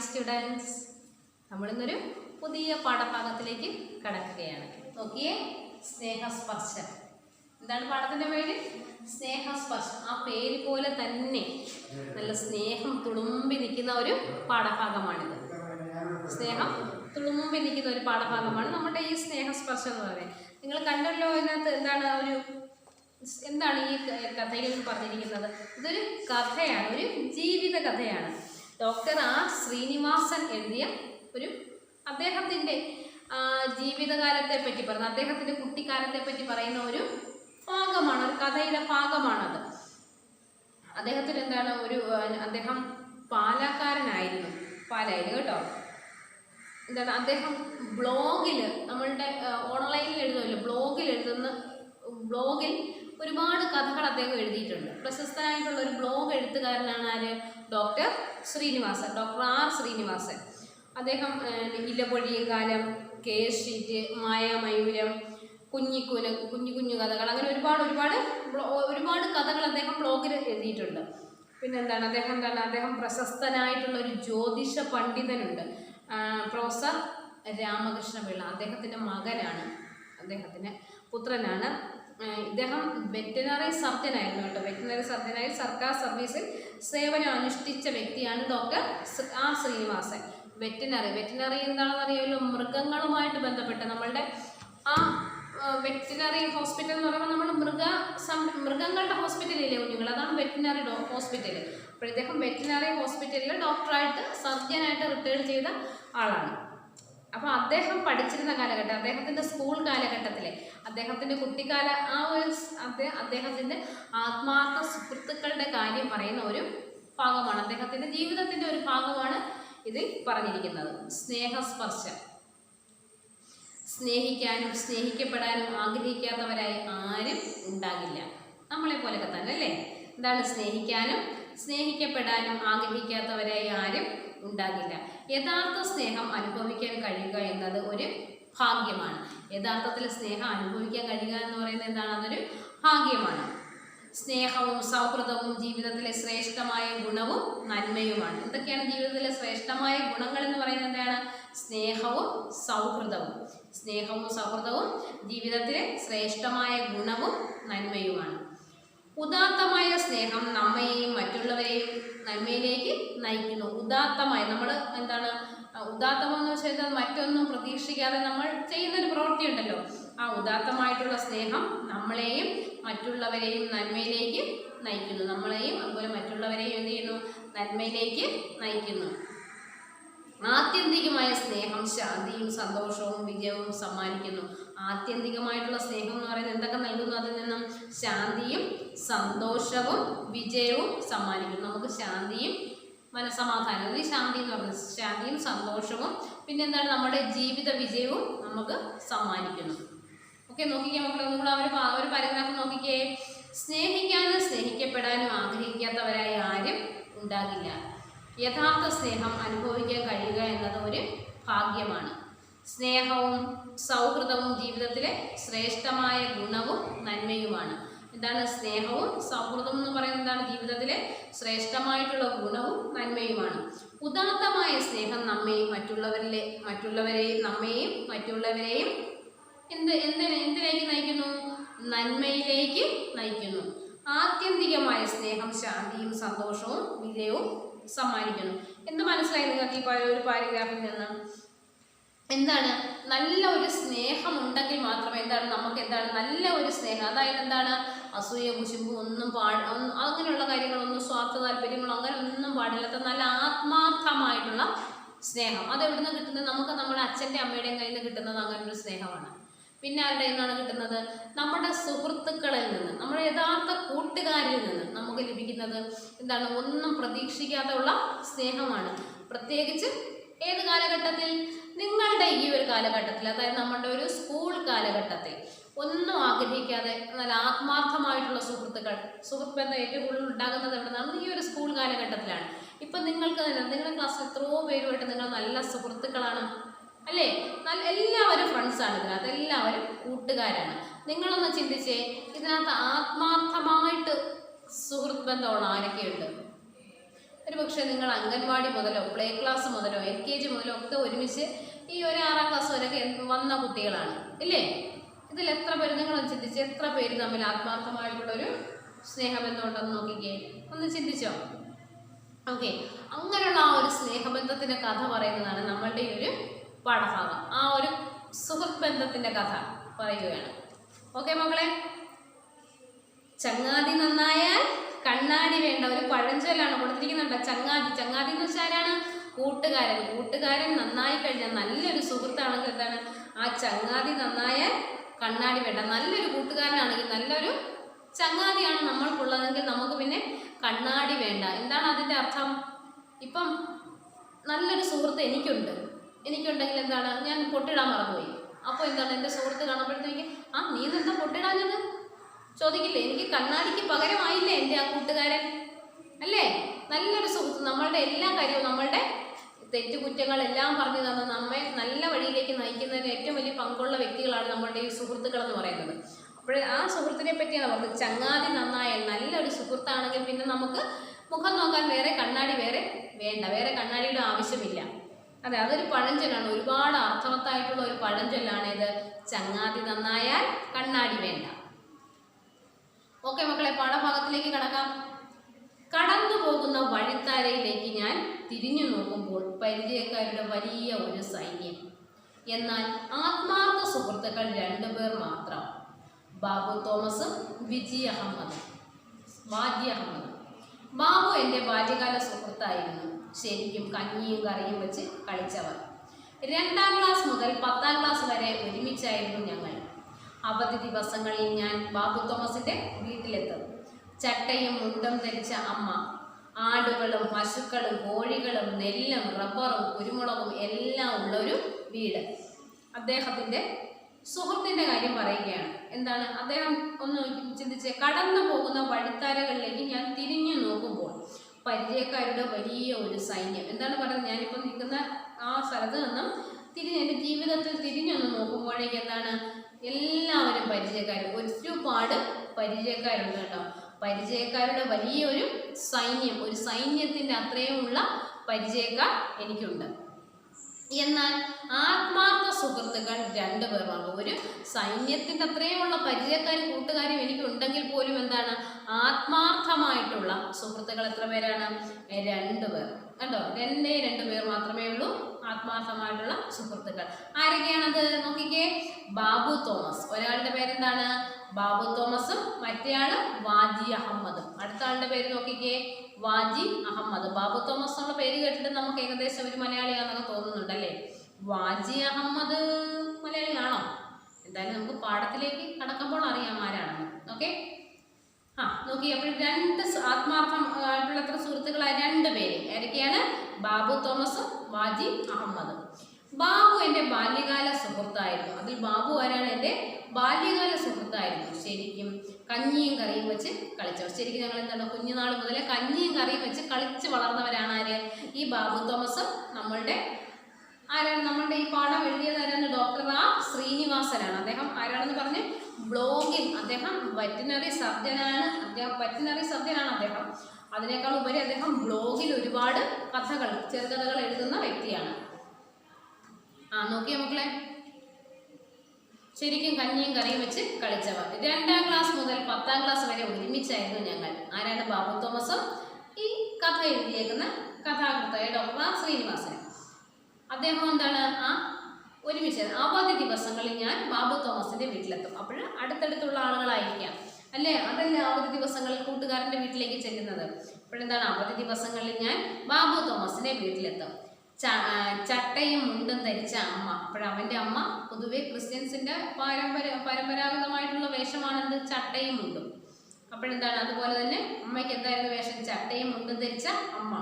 Hi students, നമ്മളിന്നൊരു പുതിയ പാഠഭാഗത്തിലേക്ക് കടക്കുകയാണ്. നോക്കിയേ, സ്നേഹസ്പർശം. എന്താണ് പാഠത്തിൻ്റെ പേര്? സ്നേഹസ്പർശം. ആ പേര് പോലെ തന്നെ നല്ല സ്നേഹം തുളുമ്പി നിൽക്കുന്ന ഒരു പാഠഭാഗമാണിത്. സ്നേഹം തുളുമ്പി നിൽക്കുന്ന ഒരു പാഠഭാഗമാണ് നമ്മുടെ ഈ സ്നേഹസ്പർശം എന്ന് പറയുന്നത്. നിങ്ങൾ കണ്ടല്ലോ, ഇതിനകത്ത് എന്താണ് ഈ കഥയിൽ പറഞ്ഞിരിക്കുന്നത്? ഇതൊരു കഥയാണ്, ഒരു ജീവിത കഥയാണ്. ഡോക്ടർ ആർ ശ്രീനിവാസൻ എഴുതിയ അദ്ദേഹത്തിൻ്റെ ജീവിതകാലത്തെ പറ്റി പറയുന്ന, അദ്ദേഹത്തിൻ്റെ കുട്ടിക്കാലത്തെ പറ്റി പറയുന്ന ഒരു ഭാഗമാണ്, ഒരു കഥയുടെ ഭാഗമാണത്. അദ്ദേഹത്തിന് അദ്ദേഹം പാലക്കാരനായിരുന്നു, പാലായിൽ കേട്ടോ. അദ്ദേഹം ബ്ലോഗിൽ, നമ്മളുടെ ഓൺലൈനിൽ എഴുതുമല്ലോ, ബ്ലോഗിൽ ഒരുപാട് കഥകൾ അദ്ദേഹം എഴുതിയിട്ടുണ്ട്. പ്രശസ്തനായിട്ടുള്ള ഒരു ബ്ലോഗ് എഴുത്തുകാരനാണ് ആര്? Doctor R Srinivasan. അദ്ദേഹം ഇലപൊഴിയും കാലം, കേസ് ഷീറ്റ്, മായാമയൂരം, കുഞ്ഞു കഥകൾ, അങ്ങനെ ഒരുപാട് കഥകൾ അദ്ദേഹം ബ്ലോഗിൽ എഴുതിയിട്ടുണ്ട്. അദ്ദേഹം പ്രശസ്തനായിട്ടുള്ള ഒരു ജ്യോതിഷ പണ്ഡിതനുണ്ട്, പ്രൊഫസർ രാമകൃഷ്ണപിള്ള. അദ്ദേഹത്തിൻ്റെ മകനാണ്, അദ്ദേഹത്തിൻ്റെ പുത്രനാണ്. ഇദ്ദേഹം വെറ്റിനറി സർജനായിരുന്നു കേട്ടോ. വെറ്റിനറി സർജനായി സർക്കാർ സർവീസിൽ സേവനം അനുഷ്ഠിച്ച വ്യക്തിയാണ് ഡോക്ടർ ആർ ശ്രീനിവാസൻ. വെറ്റിനറി എന്താണെന്ന് അറിയാമല്ലോ, മൃഗങ്ങളുമായിട്ട് ബന്ധപ്പെട്ട് നമ്മളുടെ ആ വെറ്റിനറി ഹോസ്പിറ്റൽ എന്ന് പറയുമ്പോൾ നമ്മൾ മൃഗങ്ങളുടെ ഹോസ്പിറ്റലില്ലേ കുഞ്ഞുങ്ങൾ, അതാണ് വെറ്റിനറി ഹോസ്പിറ്റൽ. അപ്പോൾ ഇദ്ദേഹം വെറ്റിനറി ഹോസ്പിറ്റലിൽ ഡോക്ടറായിട്ട്, സർജനായിട്ട് റിട്ടയർ ചെയ്ത ആളാണ്. അപ്പോൾ അദ്ദേഹം പഠിച്ചിരുന്ന കാലഘട്ടം, അദ്ദേഹത്തിൻ്റെ സ്കൂൾ കാലഘട്ടത്തിലെ, അദ്ദേഹത്തിൻ്റെ കുട്ടിക്കാല അദ്ദേഹത്തിൻ്റെ ആത്മാർത്ഥ സുഹൃത്തുക്കളുടെ കാര്യം പറയുന്ന ഒരു ഭാഗമാണ്, അദ്ദേഹത്തിൻ്റെ ജീവിതത്തിൻ്റെ ഒരു ഭാഗമാണ് ഇതിൽ പറഞ്ഞിരിക്കുന്നത്. സ്നേഹസ്പർശം. സ്നേഹിക്കാനും സ്നേഹിക്കപ്പെടാനും ആഗ്രഹിക്കാത്തവരായി ആരും ഉണ്ടാകില്ല. നമ്മളെ പോലെയൊക്കെ തന്നെ അല്ലേ? എന്താണ് സ്നേഹിക്കാനും സ്നേഹിക്കപ്പെടാനും ആഗ്രഹിക്കാത്തവരായി ആരും ഉണ്ടാകില്ല. യഥാർത്ഥ സ്നേഹം അനുഭവിക്കാൻ കഴിയുക എന്നത് ഒരു ഭാഗ്യമാണ്. യഥാർത്ഥത്തിൽ സ്നേഹം അനുഭവിക്കാൻ കഴിയുക എന്ന് പറയുന്നത് എന്താണ്? അതൊരു ഭാഗ്യമാണ്. സ്നേഹവും സൗഹൃദവും ജീവിതത്തിലെ ശ്രേഷ്ഠമായ ഗുണവും നന്മയുമാണ്. എന്തൊക്കെയാണ് ജീവിതത്തിലെ ശ്രേഷ്ഠമായ ഗുണങ്ങൾ എന്ന് പറയുന്നത്? എന്താണ്? സ്നേഹവും സൗഹൃദവും ജീവിതത്തിലെ ശ്രേഷ്ഠമായ ഗുണവും നന്മയുമാണ്. ഉദാത്തമായ സ്നേഹം നമ്മയെയും മറ്റുള്ളവരെയും നന്മയിലേക്ക് നയിക്കുന്നു. ഉദാത്തമായി ഉദാത്തം എന്ന് വെച്ചാൽ മറ്റൊന്നും പ്രതീക്ഷിക്കാതെ നമ്മൾ ചെയ്യുന്നൊരു പ്രവൃത്തി ഉണ്ടല്ലോ, ആ ഉദാത്തമായിട്ടുള്ള സ്നേഹം നമ്മളെയും മറ്റുള്ളവരെയും നന്മയിലേക്ക് നയിക്കുന്നു. നമ്മളെയും അതുപോലെ മറ്റുള്ളവരെയും എന്ത് ചെയ്യുന്നു? നന്മയിലേക്ക് നയിക്കുന്നു. ആത്യന്തികമായ സ്നേഹം ശാന്തിയും സന്തോഷവും വിജയവും സമ്മാനിക്കുന്നു. ആത്യന്തികമായിട്ടുള്ള സ്നേഹം എന്ന് പറയുന്നത് എന്തൊക്കെ നൽകുന്നു? അതിൽ നിന്നും ശാന്തിയും സന്തോഷവും വിജയവും സമ്മാനിക്കുന്നു. നമുക്ക് ശാന്തിയും മനസ്സമാധാനം, അതിൽ ശാന്തി എന്ന് പറയുന്നത് ശാന്തിയും സന്തോഷവും, പിന്നെ നമ്മുടെ ജീവിത വിജയവും നമുക്ക് സമ്മാനിക്കുന്നു. ഓക്കെ, നോക്കിക്കേ മക്കളെ, ഒന്നുകൂടെ ഒരു പാരഗ്രാഫ് നോക്കിക്കേ. സ്നേഹിക്കാനും സ്നേഹിക്കപ്പെടാനും ആഗ്രഹിക്കാത്തവരായി ആരും ഉണ്ടാകില്ല. യഥാർത്ഥ സ്നേഹം അനുഭവിക്കാൻ കഴിയുക എന്നത് ഒരു ഭാഗ്യമാണ്. സ്നേഹവും സൗഹൃദവും ജീവിതത്തിലെ ശ്രേഷ്ഠമായ ഗുണവും നന്മയുമാണ്. എന്താണ് സ്നേഹവും സൗഹൃദം എന്ന് പറയുന്നത്? എന്താണ്? ജീവിതത്തിലെ ശ്രേഷ്ഠമായിട്ടുള്ള ഗുണവും നന്മയുമാണ്. ഉദാത്തമായ സ്നേഹം നമ്മെയും മറ്റുള്ളവരെയും എന്തിലേക്ക് നയിക്കുന്നു? നന്മയിലേക്ക് നയിക്കുന്നു. ആത്യന്തികമായ സ്നേഹം ശാന്തിയും സന്തോഷവും വിജയവും സമ്മാനിക്കുന്നു. എന്ത് മനസ്സിലായി നിങ്ങൾക്ക് ഈ ഒരു പാരഗ്രാഫിൽ നിന്ന്? എന്താണ്? നല്ല ഒരു സ്നേഹം ഉണ്ടെങ്കിൽ മാത്രമേ നമുക്ക് നല്ല ഒരു സ്നേഹം, അതായത് അസൂയ കുശുമ്പ് അങ്ങനെയുള്ള കാര്യങ്ങളൊന്നും, സ്വാർത്ഥ താല്പര്യങ്ങളോ അങ്ങനെ ഒന്നും പാടില്ലാത്ത നല്ല ആത്മാർത്ഥമായിട്ടുള്ള സ്നേഹം. അതെവിടുന്ന് കിട്ടുന്നത്? നമുക്ക് നമ്മുടെ അച്ഛൻ്റെ അമ്മയുടെയും കയ്യിൽ നിന്ന് കിട്ടുന്നത് അങ്ങനൊരു സ്നേഹമാണ്. പിന്നെ ആരുടെ നിന്നാണ് കിട്ടുന്നത്? നമ്മുടെ സുഹൃത്തുക്കളിൽ നിന്ന്, നമ്മുടെ യഥാർത്ഥ കൂട്ടുകാരിൽ നിന്ന് നമുക്ക് ലഭിക്കുന്നത് ഒന്നും പ്രതീക്ഷിക്കാതെയുള്ള സ്നേഹമാണ്. പ്രത്യേകിച്ച് ഏത് കാലഘട്ടത്തിൽ? നിങ്ങളുടെ ഈ ഒരു കാലഘട്ടത്തിൽ, അതായത് നമ്മുടെ ഒരു സ്കൂൾ കാലഘട്ടത്തിൽ ഒന്നും ആഗ്രഹിക്കാതെ നല്ല ആത്മാർത്ഥമായിട്ടുള്ള സുഹൃത്ത് ബന്ധം ഏറ്റവും കൂടുതൽ ഉണ്ടാകുന്നത് എവിടെയാണ്? ഈ ഒരു സ്കൂൾ കാലഘട്ടത്തിലാണ്. ഇപ്പം നിങ്ങളുടെ ക്ലാസ്സിൽ എത്രയോ പേരുമായിട്ട് നിങ്ങൾ നല്ല സുഹൃത്തുക്കളാണ് അല്ലേ? എല്ലാവരും ഫ്രണ്ട്സാണ്, ഇതിനകത്ത് എല്ലാവരും കൂട്ടുകാരാണ്. നിങ്ങളൊന്ന് ചിന്തിച്ചേ, ഇതിനകത്ത് ആത്മാർത്ഥമായിട്ട് സുഹൃത്ത് ബന്ധമുള്ള ആരൊക്കെയുണ്ട്? ഒരു പക്ഷേ നിങ്ങൾ അംഗൻവാടി മുതലോ പ്ലേ ക്ലാസ് മുതലോ LKG മുതലോ ഒക്കെ ഒരുമിച്ച് ഈ ഒരു 6ാം ക്ലാസ് വരെയൊക്കെ വന്ന കുട്ടികളാണ് ഇല്ലേ? ഇതിൽ എത്ര പേര് നിങ്ങളൊന്ന് ചിന്തിച്ച് എത്ര പേര് തമ്മിൽ ആത്മാർത്ഥമായിട്ടുള്ളൊരു സ്നേഹബന്ധം ഉണ്ടെന്ന് നോക്കിക്കേ, ഒന്ന് ചിന്തിച്ചോ? ഓക്കെ, അങ്ങനെയുള്ള ആ ഒരു സ്നേഹബന്ധത്തിൻ്റെ കഥ പറയുന്നതാണ് നമ്മളുടെ ഈ ഒരു പാഠഭാഗം. ആ ഒരു സുഹൃത്ത് ബന്ധത്തിൻ്റെ കഥ പറയുകയാണ്. ഓക്കെ മക്കളെ, ചങ്ങാതി നന്നായാൽ കണ്ണാടി വേണ്ട ഒരു പഴഞ്ചൊല്ലാണ് കൊടുത്തിരിക്കുന്നുണ്ട്. ചങ്ങാതി എന്ന് വെച്ചാൽ ആരാണ്? കൂട്ടുകാരൻ നന്നായി കഴിഞ്ഞാൽ, നല്ലൊരു സുഹൃത്താണെങ്കിൽ എന്താണ്, ആ ചങ്ങാതി നന്നായാൽ കണ്ണാടി വേണ്ട. നല്ലൊരു കൂട്ടുകാരനാണെങ്കിൽ, നല്ലൊരു ചങ്ങാതിയാണ് നമ്മൾക്കുള്ളതെങ്കിൽ നമുക്ക് പിന്നെ കണ്ണാടി വേണ്ട. എന്താണ് അതിൻ്റെ അർത്ഥം? ഇപ്പം നല്ലൊരു സുഹൃത്ത് എനിക്കുണ്ടെങ്കിൽ എന്താണ്, ഞാൻ പൊട്ടിടാൻ മറന്നുപോയി. അപ്പോൾ എന്താണ്, എൻ്റെ സുഹൃത്ത് കാണുമ്പോഴത്തേക്ക് നീ എന്താ പൊട്ടിടാഞ്ഞത് ചോദിക്കില്ലേ? എനിക്ക് കണ്ണാടിക്ക് പകരമായില്ലേ എൻ്റെ ആ കൂട്ടുകാരൻ അല്ലേ? നല്ലൊരു സുഹൃത്ത് നമ്മളുടെ എല്ലാ കാര്യവും, നമ്മളുടെ തെറ്റുകുറ്റങ്ങളെല്ലാം പറഞ്ഞു തന്ന് നമ്മെ നല്ല വഴിയിലേക്ക് നയിക്കുന്നതിന് ഏറ്റവും വലിയ പങ്കുള്ള വ്യക്തികളാണ് നമ്മളുടെ ഈ സുഹൃത്തുക്കൾ എന്ന് പറയുന്നത്. അപ്പോൾ ആ സുഹൃത്തിനെ പറ്റിയാണ് പറഞ്ഞത്. ചങ്ങാതി നന്നായാൽ, നല്ലൊരു സുഹൃത്താണെങ്കിൽ പിന്നെ നമുക്ക് മുഖം നോക്കാൻ വേറെ കണ്ണാടി വേണ്ട, വേറെ കണ്ണാടിയുടെ ആവശ്യമില്ല. അതെ, അതൊരു പഴഞ്ചൊല്ലാണ്, ഒരുപാട് അർത്ഥവത്തായിട്ടുള്ള ഒരു പഴഞ്ചൊല്ലാണ് ഇത്. ചങ്ങാതി നന്നായാൽ കണ്ണാടി വേണ്ട. ഓക്കെ മക്കളെ, പാഠഭാഗത്തിലേക്ക് കടക്കാം. കടന്നു പോകുന്ന വഴിത്താരയിലേക്ക് ഞാൻ തിരിഞ്ഞു നോക്കുമ്പോൾ പരിചയക്കാരുടെ വലിയ ഒരു സൈന്യം. എന്നാൽ ആത്മാർത്ഥ സുഹൃത്തുക്കൾ 2 പേർ മാത്രം, ബാബു തോമസും വാജി അഹമ്മദും. ബാബു എൻ്റെ ബാല്യകാല സുഹൃത്തായിരുന്നു. ശരിക്കും കഞ്ഞിയും കറിയും വെച്ച് കളിച്ചവർ. 2ാം ക്ലാസ് മുതൽ 10ാം ക്ലാസ് വരെ ഒരുമിച്ചായിരുന്നു ഞങ്ങൾ. അവധി ദിവസങ്ങളിൽ ഞാൻ ബാബു തോമസിൻ്റെ വീട്ടിലെത്തും. ചട്ടയും മുണ്ടും ധരിച്ച അമ്മ, ആടുകളും പശുക്കളും കോഴികളും നെല്ലും റബ്ബറും കുരുമുളകും എല്ലാം ഉള്ളൊരു വീട്. അദ്ദേഹത്തിൻ്റെ സുഹൃത്തിൻ്റെ കാര്യം പറയുകയാണ്. എന്താണ് അദ്ദേഹം? ഒന്ന് ചിന്തിച്ച്. കടന്നു പോകുന്ന വഴിത്താരകളിലേക്ക് ഞാൻ തിരിഞ്ഞു നോക്കുമ്പോൾ പരിചയക്കാരുടെ വലിയ ഒരു സൈന്യം. എന്താണ് പറയുന്നത്? ഞാനിപ്പോൾ നിൽക്കുന്ന ആ സ്ഥലത്ത് നിന്നും എൻ്റെ ജീവിതത്തിൽ തിരിഞ്ഞൊന്ന് നോക്കുമ്പോഴേക്ക് എന്താണ്, എല്ലാവരും പരിചയക്കാർ, ഒരുപാട് പരിചയക്കാരുണ്ട് കേട്ടോ. പരിചയക്കാരുടെ വലിയൊരു സൈന്യം, ഒരു സൈന്യത്തിൻ്റെ അത്രയുമുള്ള പരിചയക്കാർ എനിക്കുണ്ട്. എന്നാൽ ആത്മാർത്ഥ സുഹൃത്തുക്കൾ 2 പേർ മാത്രം. ഒരു സൈന്യത്തിൻ്റെ അത്രയുമുള്ള പരിചയക്കാരും കൂട്ടുകാരും എനിക്കുണ്ടെങ്കിൽ പോലും എന്താണ്, ആത്മാർത്ഥമായിട്ടുള്ള സുഹൃത്തുക്കൾ എത്ര പേരാണ്? 2 പേർ കണ്ടോ. 2 പേർ മാത്രമേ ഉള്ളൂ ആത്മാർത്ഥമായിട്ടുള്ള സുഹൃത്തുക്കൾ. ആരൊക്കെയാണത് നോക്കിക്കേ. ബാബു തോമസ്, ഒരാളുടെ പേരെന്താണ്? ബാബു തോമസും മറ്റേയാള് വാജി അഹമ്മദും. അടുത്ത ആളുടെ പേര് നോക്കിക്കേ, വാജി അഹമ്മദ്. ബാബു തോമസ് എന്നുള്ള പേര് കേട്ടിട്ട് നമുക്ക് ഏകദേശം ഒരു മലയാളിയാണെന്നൊക്കെ തോന്നുന്നുണ്ടല്ലേ? വാജി അഹമ്മദ് മലയാളിയാണോ? എന്തായാലും നമുക്ക് പാഠത്തിലേക്ക് കടക്കുമ്പോൾ അറിയാം ആരാണെന്ന്. ഓക്കെ, നോക്കി. അപ്പോൾ 2 ആത്മാർത്ഥമായിട്ടുള്ള എത്ര സുഹൃത്തുക്കളായ 2 പേര് ആരൊക്കെയാണ്? ബാബു തോമസും വാജി അഹമ്മദും. ബാബു എൻ്റെ ബാല്യകാല സുഹൃത്തായിരുന്നു. അതിൽ ബാബു ആരാണ്? എൻ്റെ ബാല്യകാല സുഹൃത്തായിരുന്നു. ശരിക്കും കഞ്ഞിയും കറിയും വെച്ച് കളിച്ചവർ. ശരിക്കും ഞങ്ങൾ എന്താണ്, കുഞ്ഞുനാൾ മുതലേ കഞ്ഞിയും കറിയും വെച്ച് കളിച്ച് വളർന്നവരാണ് ആര്? ഈ ബാബു തോമസും നമ്മളുടെ ഈ പാഠം എഴുതിയത് ആരാണ്? ഡോക്ടർ ശ്രീനിവാസനാണ്. അദ്ദേഹം ആരാണെന്ന് പറഞ്ഞ് ബ്ലോഗിൽ അദ്ദേഹം വെറ്റിനറി സർജനാണ്. അദ്ദേഹം അതിനേക്കാൾ ഉപരി അദ്ദേഹം ബ്ലോഗിൽ ഒരുപാട് ചെറുകഥകൾ എഴുതുന്ന വ്യക്തിയാണ്. നോക്കിയ മക്കളെ, ശരിക്കും കഞ്ഞിയും കറിയും വെച്ച് കളിച്ചവർ. 2ാം ക്ലാസ് മുതൽ 10ാം ക്ലാസ് വരെ ഒരുമിച്ചായിരുന്നു ഞങ്ങൾ. ആരാണ്? ബാബു തോമസും ഈ കഥ എഴുതിയേക്കുന്ന കഥാകൃത്തായ ഡോക്ടർ ശ്രീനിവാസൻ. അദ്ദേഹം എന്താണ്, ഒരുമിച്ച് അവധി ദിവസങ്ങളിൽ ഞാൻ ബാബു തോമസിന്റെ വീട്ടിലെത്തും. അപ്പോൾ അടുത്തടുത്തുള്ള ആളുകളായിരിക്കാം അല്ലേ? അതല്ല അവധി ദിവസങ്ങളിൽ കൂട്ടുകാരൻ്റെ വീട്ടിലേക്ക് ചെല്ലുന്നത്. അപ്പോഴെന്താണ്, അവധി ദിവസങ്ങളിൽ ഞാൻ ബാബു തോമസിന്റെ വീട്ടിലെത്തും. ചട്ടയും മുണ്ടും ധരിച്ച അമ്മ. അപ്പോഴവൻ്റെ അമ്മ പൊതുവെ ക്രിസ്ത്യൻസിൻ്റെ പരമ്പരാഗതമായിട്ടുള്ള വേഷമാണെന്ത്? ചട്ടയും മുണ്ടും. അപ്പോഴെന്താണ്, അതുപോലെ തന്നെ അമ്മയ്ക്ക് എന്തായിരുന്നു വേഷം? ചട്ടയും മുണ്ടും ധരിച്ച അമ്മ.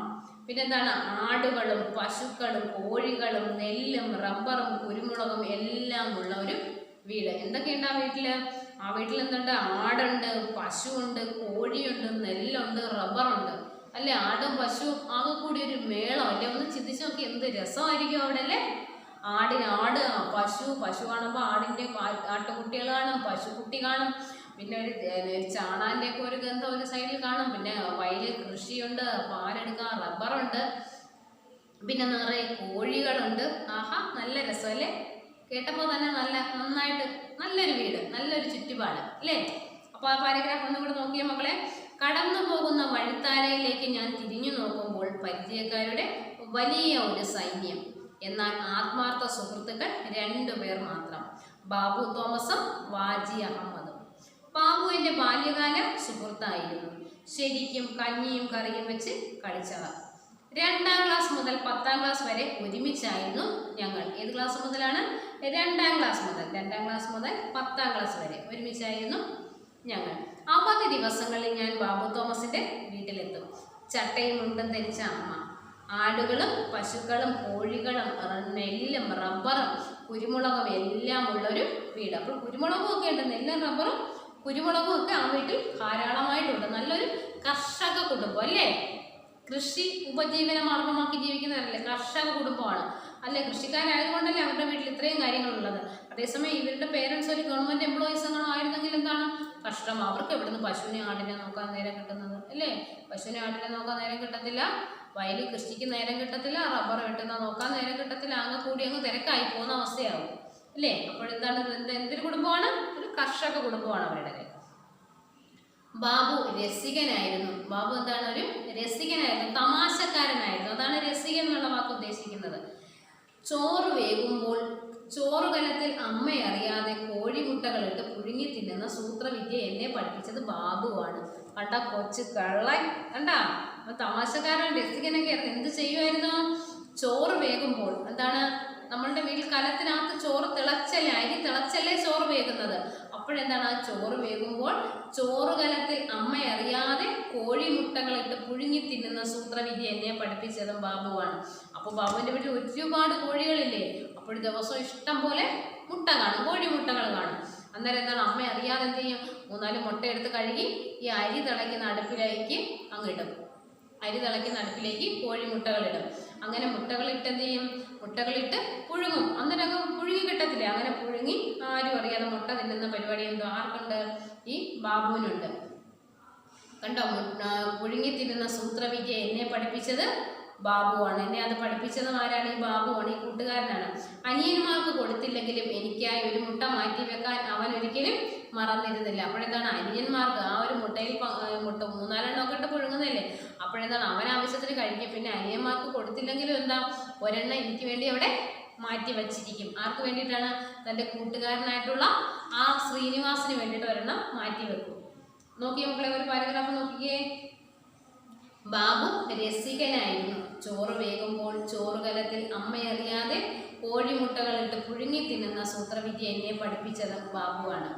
പിന്നെന്താണ്, ആടുകളും പശുക്കളും കോഴികളും നെല്ലും റബ്ബറും കുരുമുളകും എല്ലാം ഉള്ള ഒരു വീട്. എന്തൊക്കെയുണ്ട് ആ വീട്ടിൽ എന്തുണ്ട്? ആടുണ്ട്, പശുവുണ്ട്, കോഴിയുണ്ട്, നെല്ലുണ്ട്, റബ്ബറുണ്ട് അല്ലേ? ആടും പശു ആകെ കൂടി ഒരു മേളം അല്ലേ? ഒന്ന് ചിന്തിച്ച് നോക്കി, എന്ത് രസമായിരിക്കും അവിടെ അല്ലേ? പശു കാണുമ്പോൾ ആടിൻ്റെ ആട്ടുകുട്ടികൾ കാണും, പശുക്കുട്ടി കാണും, പിന്നെ ഒരു ചാണാൻ്റെ ഒക്കെ ഒരു ഗന്ധം ഒരു സൈഡിൽ കാണും. പിന്നെ വയലിൽ കൃഷിയുണ്ട്, പാലെടുക്കാൻ റബ്ബറുണ്ട്, പിന്നെ നിറയെ കോഴികളുണ്ട്. ആഹാ, നല്ല രസമല്ലേ? കേട്ടപ്പോൾ തന്നെ നന്നായിട്ട് നല്ലൊരു വീട്, നല്ലൊരു ചുറ്റുപാട് അല്ലേ? അപ്പോൾ ആ പാരഗ്രാഫ് ഒന്നുകൂടെ നോക്കിയ മക്കളെ. കടന്നു പോകുന്ന വഴിത്താരയിലേക്ക് ഞാൻ തിരിഞ്ഞു നോക്കുമ്പോൾ പരിചയക്കാരുടെ വലിയ ഒരു സൈന്യം. എന്നാൽ ആത്മാർത്ഥ സുഹൃത്തുക്കൾ 2 പേർ മാത്രം, ബാബു തോമസും വാജി അഹമ്മദും. ബാബു എൻ്റെ ബാല്യകാല സുഹൃത്തായിരുന്നു. ശരിക്കും കഞ്ഞിയും കറിയും വെച്ച് കളിച്ചവർ. 2ാം ക്ലാസ് മുതൽ 10ാം ക്ലാസ് വരെ ഒരുമിച്ചായിരുന്നു ഞങ്ങൾ. ഏത് ക്ലാസ് മുതലാണ്? 2ാം ക്ലാസ് മുതൽ 10ാം ക്ലാസ് വരെ ഒരുമിച്ചായിരുന്നു ഞങ്ങൾ. അവധി ദിവസങ്ങളിൽ ഞാൻ ബാബു തോമസിന്റെ വീട്ടിലെത്തും. ചട്ടയും മുണ്ടും ധരിച്ച അമ്മ, ആടുകളും പശുക്കളും കോഴികളും നെല്ലും റബ്ബറും കുരുമുളകും എല്ലാം ഉള്ളൊരു വീട്. അപ്പോൾ കുരുമുളകും ഒക്കെ ഉണ്ട്, നെല്ലും റബ്ബറും കുരുമുളകും ഒക്കെ ആ വീട്ടിൽ ധാരാളമായിട്ടുണ്ട്. നല്ലൊരു കർഷക കുടുംബം അല്ലേ? കൃഷി ഉപജീവന മാർഗമാക്കി ജീവിക്കുന്നവരല്ലേ, കർഷക കുടുംബമാണ് അല്ലെ? കൃഷിക്കാരായതുകൊണ്ടല്ലേ അവരുടെ വീട്ടിൽ ഇത്രയും കാര്യങ്ങളുള്ളത്. അതേസമയം ഇവരുടെ പേരൻസ് ഒരു ഗവൺമെന്റ് എംപ്ലോയീസ് ആയിരുന്നെങ്കിൽ എന്താണ് കഷ്ടം. അവർക്ക് എവിടുന്ന് പശുവിനെ ആടിനെ നോക്കാൻ നേരം കിട്ടുന്നത് അല്ലേ? പശുവിനെ ആടിനെ നോക്കാൻ നേരം കിട്ടത്തില്ല, വയലിൽ കൃഷിക്ക് നേരം കിട്ടത്തില്ല, റബ്ബർ വെട്ടുന്ന നോക്കാൻ നേരം കിട്ടത്തില്ല. അങ്ങ് കൂടി അങ്ങ് തിരക്കായി പോകുന്ന അവസ്ഥയാവും അല്ലേ? അപ്പോഴെന്താണ്, എന്തൊരു കുടുംബമാണ്? ഒരു കർഷക കുടുംബമാണ് അവരുടെ. ബാബു രസികനായിരുന്നു. ബാബു എന്താണ്? ഒരു രസികനായിരുന്നു, തമാശക്കാരനായിരുന്നു. അതാണ് രസികൻ എന്നുള്ള വാക്ക് ഉദ്ദേശിക്കുന്നത്. ചോറ് വേകുമ്പോൾ ചോറുകലത്തിൽ അമ്മ അറിയാതെ കോഴിമുട്ടകളിട്ട് പുഴുങ്ങി തിന്നുന്ന സൂത്രവിദ്യ എന്നെ പഠിപ്പിച്ചത് ബാബുവാണ്. കണ്ട കൊച്ചു കള്ളൻ, കണ്ടാ? തമാശക്കാരൻ രസികനൊക്കെ എന്ത് ചെയ്യുമായിരുന്നു? ചോറ് വേകുമ്പോൾ എന്താണ്, നമ്മളുടെ വീട്ടിൽ കലത്തിനകത്ത് ചോറ് തിളച്ചല്ലേ, അരി തിളച്ചല്ലേ ചോറ് വേകുന്നത്. അപ്പോഴെന്താണ്, ആ ചോറ് വേകുമ്പോൾ ചോറ് കലത്തിൽ അമ്മ അറിയാതെ കോഴിമുട്ടകളിട്ട് പുഴുങ്ങി തിന്നുന്ന സൂത്രവിദ്യ എന്നെ പഠിപ്പിച്ചതും ബാബുവാണ്. അപ്പോൾ ബാബുവിൻ്റെ വീട്ടിൽ ഒരുപാട് കോഴികളില്ലേ? അപ്പോൾ ദിവസവും ഇഷ്ടം പോലെ മുട്ട കാണും, കോഴിമുട്ടകൾ കാണും. അന്നേരം എന്താണ്, അമ്മ അറിയാതെ എന്ത് ചെയ്യും? 3-4 മുട്ട എടുത്ത് കഴുകി ഈ അരി തിളയ്ക്കുന്ന അടുപ്പിലേക്ക് അങ്ങിടും. അരി തിളയ്ക്കുന്ന അടുപ്പിലേക്ക് കോഴിമുട്ടകളിടും. അങ്ങനെ മുട്ടകളിട്ട് എന്ത് ചെയ്യും? മുട്ടകളിട്ട് പുഴുങ്ങും. അന്നേരം പുഴുങ്ങി കിട്ടത്തില്ലേ? അങ്ങനെ പുഴുങ്ങി ആരും അറിയാതെ മുട്ട തിന്നുന്ന പരിപാടി എന്തോ ആർക്കുണ്ട്? ഈ ബാബുവിനുണ്ട്. കണ്ടോ? പുഴുങ്ങി തിന്നുന്ന സൂത്രവിദ്യ എന്നെ പഠിപ്പിച്ചത് ബാബുവാണ്. എന്നെ അത് പഠിപ്പിച്ചതും ആരാണ്? ഈ ബാബുവാണ്, ഈ കൂട്ടുകാരനാണ്. അനിയന്മാർക്ക് കൊടുത്തില്ലെങ്കിലും എനിക്കായി ഒരു മുട്ട മാറ്റി വെക്കാൻ അവൻ ഒരിക്കലും മറന്നിരുന്നില്ല. അപ്പോഴെന്താണ്, അനിയന്മാർക്ക് ആ ഒരു മുട്ടയിൽ മുട്ട 3-4 ഒക്കെ ഇട്ട് പുഴുങ്ങുന്നല്ലേ? അപ്പോഴെന്താണ്, അവൻ ആവശ്യത്തിന് കഴിക്കും. പിന്നെ അനിയന്മാർക്ക് കൊടുത്തില്ലെങ്കിലും എന്താ, ഒരെണ്ണം എനിക്ക് വേണ്ടി അവിടെ മാറ്റി വച്ചിരിക്കും. ആർക്ക് വേണ്ടിയിട്ടാണ്? തൻ്റെ കൂട്ടുകാരനായിട്ടുള്ള ആ ശ്രീനിവാസിന് വേണ്ടിയിട്ട് ഒരെണ്ണം മാറ്റി വെക്കും. നോക്കിയേ മക്കളെ, ഒരു പാരഗ്രാഫ് നോക്കിയേ. ബാബു രസികനായിരുന്നു. ചോറ് വേകുമ്പോൾ ചോറുകലത്തിൽ അമ്മയറിയാതെ കോഴിമുട്ടകളിട്ട് പുഴുങ്ങി തിന്നുന്ന സൂത്രവിദ്യ എന്നെ പഠിപ്പിച്ചത് ബാബുവാണ്.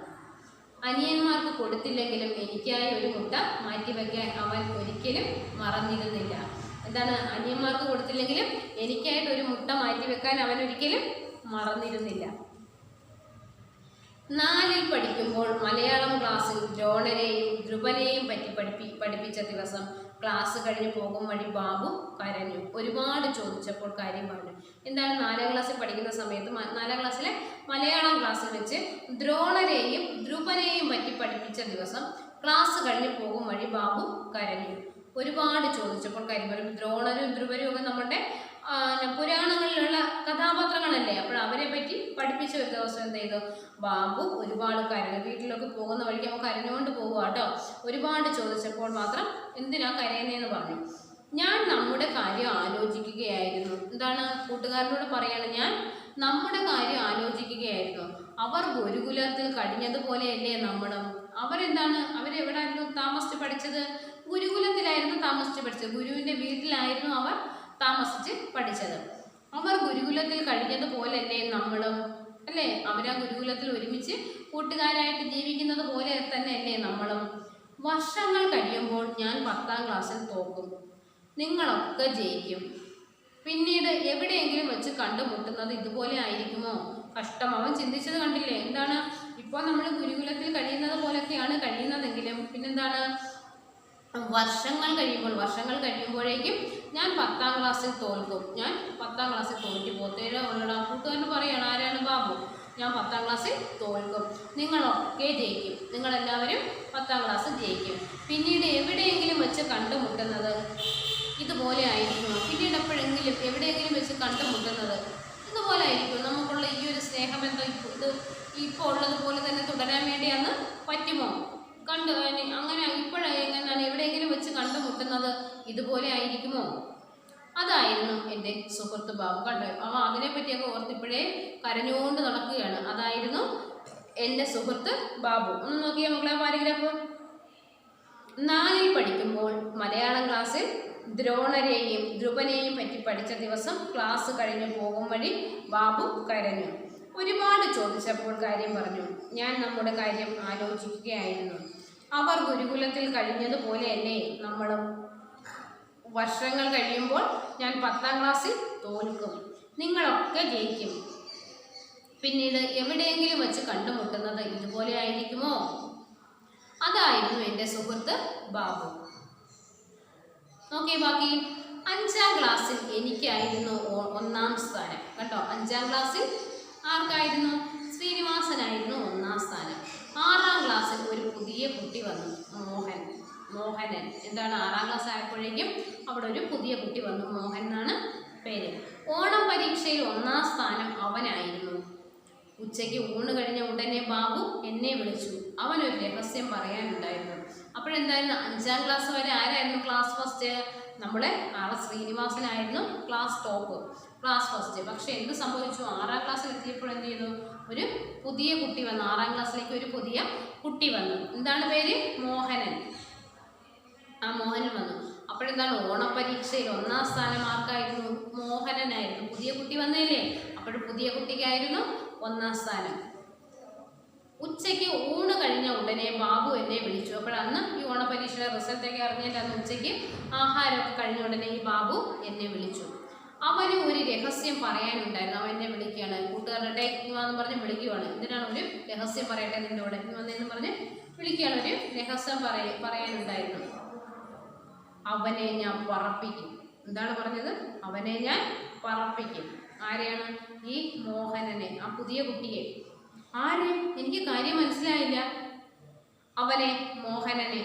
അനിയന്മാർക്ക് കൊടുത്തില്ലെങ്കിലും എനിക്കായി ഒരു മുട്ട മാറ്റിവെക്കാൻ അവൻ ഒരിക്കലും മറന്നിരുന്നില്ല. എന്താണ്? അനിയന്മാർക്ക് കൊടുത്തില്ലെങ്കിലും എനിക്കായിട്ട് ഒരു മുട്ട മാറ്റിവെക്കാൻ അവൻ ഒരിക്കലും മറന്നിരുന്നില്ല. 4ൽ പഠിക്കുമ്പോൾ മലയാളം ക്ലാസ്സിൽ ദ്രോണരെയും ധ്രുവനെയും പറ്റി പഠിപ്പിച്ച ദിവസം ക്ലാസ് കഴിഞ്ഞ് പോകും വഴി ബാബു കരഞ്ഞു. ഒരുപാട് ചോദിച്ചപ്പോൾ കാര്യം പറഞ്ഞു. എന്താണ്? 4ാം ക്ലാസ്സിൽ പഠിക്കുന്ന സമയത്ത് 4ാം ക്ലാസ്സിലെ മലയാളം ക്ലാസ്സിൽ വെച്ച് ദ്രോണരെയും ധ്രുവനെയും പറ്റി പഠിപ്പിച്ച ദിവസം ക്ലാസ് കഴിഞ്ഞ് പോകും വഴി ബാബു കരഞ്ഞു. ഒരുപാട് ചോദിച്ചപ്പോൾ കാര്യം പറഞ്ഞു. ദ്രോണരും ധ്രുവരും ഒക്കെ നമ്മുടെ പുരാണങ്ങളിലുള്ള കഥാപാത്രങ്ങളല്ലേ? അപ്പോൾ അവരെ പറ്റി പഠിപ്പിച്ച ഒരു ദിവസം എന്ത് ചെയ്തു? ബാബു ഒരുപാട് കരഞ്ഞു. വീട്ടിലൊക്കെ പോകുന്ന വഴിക്ക് നമുക്ക് കരഞ്ഞുകൊണ്ട് പോകുക കേട്ടോ. ഒരുപാട് ചോദിച്ചപ്പോൾ മാത്രം എന്തിനാ കരയുന്നതെന്ന് പറഞ്ഞു. ഞാൻ നമ്മുടെ കാര്യം ആലോചിക്കുകയായിരുന്നു. എന്താണ്? കൂട്ടുകാരനോട് പറയാണ്, ഞാൻ നമ്മുടെ കാര്യം ആലോചിക്കുകയായിരുന്നു. അവർ ഗുരുകുലത്തിൽ കഴിഞ്ഞതുപോലെയല്ലേ നമ്മളും. അവരെന്താണ്? അവരെവിടായിരുന്നു താമസിച്ച് പഠിച്ചത്? ഗുരുകുലത്തിലായിരുന്നു താമസിച്ച് പഠിച്ചത്. ഗുരുവിൻ്റെ വീട്ടിലായിരുന്നു അവർ താമസിച്ച് പഠിച്ചത്. അവർ ഗുരുകുലത്തിൽ കഴിഞ്ഞതുപോലല്ലേ നമ്മളും അല്ലേ? അവരാ ഗുരുകുലത്തിൽ ഒരുമിച്ച് കൂട്ടുകാരായിട്ട് ജീവിക്കുന്നത് പോലെ തന്നെ അല്ലേ നമ്മളും. വർഷങ്ങൾ കഴിയുമ്പോൾ ഞാൻ 10ാം ക്ലാസ്സിൽ തോക്കും, നിങ്ങളൊക്കെ ജയിക്കും. പിന്നീട് എവിടെയെങ്കിലും വെച്ച് കണ്ടുമുട്ടുന്നത് ഇതുപോലെ ആയിരിക്കുമോ? കഷ്ടം. അവൻ ചിന്തിച്ചത് കണ്ടില്ലേ? എന്താണ്? ഇപ്പോൾ നമ്മൾ ഗുരുകുലത്തിൽ കഴിയുന്നത് പോലൊക്കെയാണ് കഴിയുന്നതെങ്കിലും പിന്നെന്താണ്, വർഷങ്ങൾ കഴിയുമ്പോഴേക്കും ഞാൻ 10ാം ക്ലാസ്സിൽ തോൽക്കും, ഞാൻ 10ാം ക്ലാസ്സിൽ തോറ്റു പോത്തേരോ ഉള്ളടാ. കൂട്ടുകാരന് പറയണം, ആരാണ്? ബാബു. ഞാൻ 10ാം ക്ലാസ്സിൽ തോൽക്കും. നിങ്ങളൊക്കെ ജയിക്കും. നിങ്ങളെല്ലാവരും 10ാം ക്ലാസ് ജയിക്കും. പിന്നീട് എവിടെയെങ്കിലും വെച്ച് കണ്ടുമുട്ടുന്നത് ഇതുപോലെ ആയിരിക്കുമോ? പിന്നീട് എവിടെയെങ്കിലും വെച്ച് കണ്ടുമുട്ടുന്നത് ഇതുപോലെ ആയിരിക്കും. നമുക്കുള്ള ഈ ഒരു സ്നേഹബന്ധം ഇത് ഇപ്പോൾ ഉള്ളതുപോലെ തന്നെ തുടരാൻ വേണ്ടിയാണ് പറ്റുമോ? അങ്ങനെ എങ്ങനെയാണ് എവിടെയെങ്കിലും വെച്ച് കണ്ടുമുട്ടുന്നത് ഇതുപോലെ ആയിരിക്കുമോ? അതായിരുന്നു എൻ്റെ സുഹൃത്ത് ബാബു. കണ്ടോ, അവ അതിനെപ്പറ്റിയൊക്കെ ഓർത്തിപ്പോഴേ കരഞ്ഞുകൊണ്ട് നടക്കുകയാണ്. അതായിരുന്നു എൻ്റെ സുഹൃത്ത് ബാബു. ഒന്ന് നോക്കിയാൽ മക്കളെ പാരഗ്രാഫ്. 4ൽ പഠിക്കുമ്പോൾ മലയാളം ക്ലാസ്സിൽ ദ്രോണരെയും ധ്രുവനെയും പറ്റി പഠിച്ച ദിവസം ക്ലാസ് കഴിഞ്ഞ് പോകും വഴി ബാബു കരഞ്ഞു. ഒരുപാട് ചോദിച്ചപ്പോൾ കാര്യം പറഞ്ഞു. ഞാൻ നമ്മുടെ കാര്യം ആലോചിക്കുകയായിരുന്നു. അവർ ഗുരുകുലത്തിൽ കഴിഞ്ഞതുപോലെയല്ലേ നമ്മളും. വർഷങ്ങൾ കഴിയുമ്പോൾ ഞാൻ 10ാം ക്ലാസ്സിൽ തോൽക്കും. നിങ്ങളൊക്കെ ജയിക്കും. പിന്നീട് എവിടെയെങ്കിലും വെച്ച് കണ്ടുമുട്ടുന്നത് ഇതുപോലെ ആയിരിക്കുമോ? അതായിരുന്നു എൻ്റെ സുഹൃത്ത് ബാബു. നോക്കിയേ ബാക്കി. 5ാം ക്ലാസ്സിൽ എനിക്കായിരുന്നു 1ാം സ്ഥാനം. കേട്ടോ, 5ാം ക്ലാസ്സിൽ ആർക്കായിരുന്നു? ശ്രീനിവാസനായിരുന്നു 1ാം സ്ഥാനം. 6ാം ക്ലാസ്സിൽ ഒരു പുതിയ കുട്ടി വന്നു, മോഹനൻ. എന്താണ്, 6ാം ക്ലാസ് ആയപ്പോഴേക്കും അവിടെ ഒരു പുതിയ കുട്ടി വന്നു, മോഹൻ എന്നാണ് പേര്. ഓണം പരീക്ഷയിൽ 1ാം സ്ഥാനം അവനായിരുന്നു. ഉച്ചയ്ക്ക് ഊണ് കഴിഞ്ഞ ഉടനെ ബാബു എന്നെ വിളിച്ചു. അവനൊരു രഹസ്യം പറയാനുണ്ടായിരുന്നു. അപ്പോഴെന്തായിരുന്നു, 5ാം ക്ലാസ് വരെ ആരായിരുന്നു ക്ലാസ് ഫസ്റ്റ്? നമ്മുടെ ആളെ ശ്രീനിവാസനായിരുന്നു ക്ലാസ് ടോപ്പ്, ക്ലാസ് ഫസ്റ്റ്. പക്ഷെ എന്ത് സംഭവിച്ചു? 6ാം ക്ലാസ്സിൽ എത്തിയപ്പോൾ എന്ത് ചെയ്തു? ഒരു പുതിയ കുട്ടി വന്നു. 6ാം ക്ലാസ്സിലേക്ക് ഒരു പുതിയ കുട്ടി വന്നു. എന്താണ് പേര്? മോഹനൻ. ആ മോഹനൻ വന്നു. അപ്പോഴെന്താണ്, ഓണപ്പരീക്ഷയിൽ 1ാം സ്ഥാനം ആർക്കായിരുന്നു? മോഹനനായിരുന്നു. പുതിയ കുട്ടി വന്നേലേ, അപ്പോഴും പുതിയ കുട്ടിക്കായിരുന്നു 1ാം സ്ഥാനം. ഉച്ചയ്ക്ക് ഊണ് കഴിഞ്ഞ ഉടനെ ബാബു എന്നെ വിളിച്ചു. അപ്പോഴന്ന് ഈ ഓണപരീക്ഷയുടെ റിസൾട്ടൊക്കെ അറിഞ്ഞിട്ട് അന്ന് ഉച്ചയ്ക്ക് ആഹാരമൊക്കെ കഴിഞ്ഞ ഉടനെ ഈ ബാബു എന്നെ വിളിച്ചു. അവന് ഒരു രഹസ്യം പറയാനുണ്ടായിരുന്നു. അവൻ എന്നെ വിളിക്കുകയാണ്. കൂട്ടുകാരുടെ എന്ന് പറഞ്ഞ് വിളിക്കുകയാണ്. എന്തിനാണ്? ഒരു രഹസ്യം പറയട്ടെ നിൻ്റെ കൂടെ വന്നെന്ന് പറഞ്ഞ് വിളിക്കുകയാണ്. ഒരു രഹസ്യം പറയാനുണ്ടായിരുന്നു. അവനെ ഞാൻ പറപ്പിക്കും. എന്താണ് പറഞ്ഞത്? അവനെ ഞാൻ പറപ്പിക്കും. ആരെയാണ്? ഈ മോഹനനെ, ആ പുതിയ കുട്ടിയെ. ആരെ? എനിക്ക് കാര്യം മനസ്സിലായില്ല. അവനെ, മോഹനനെ.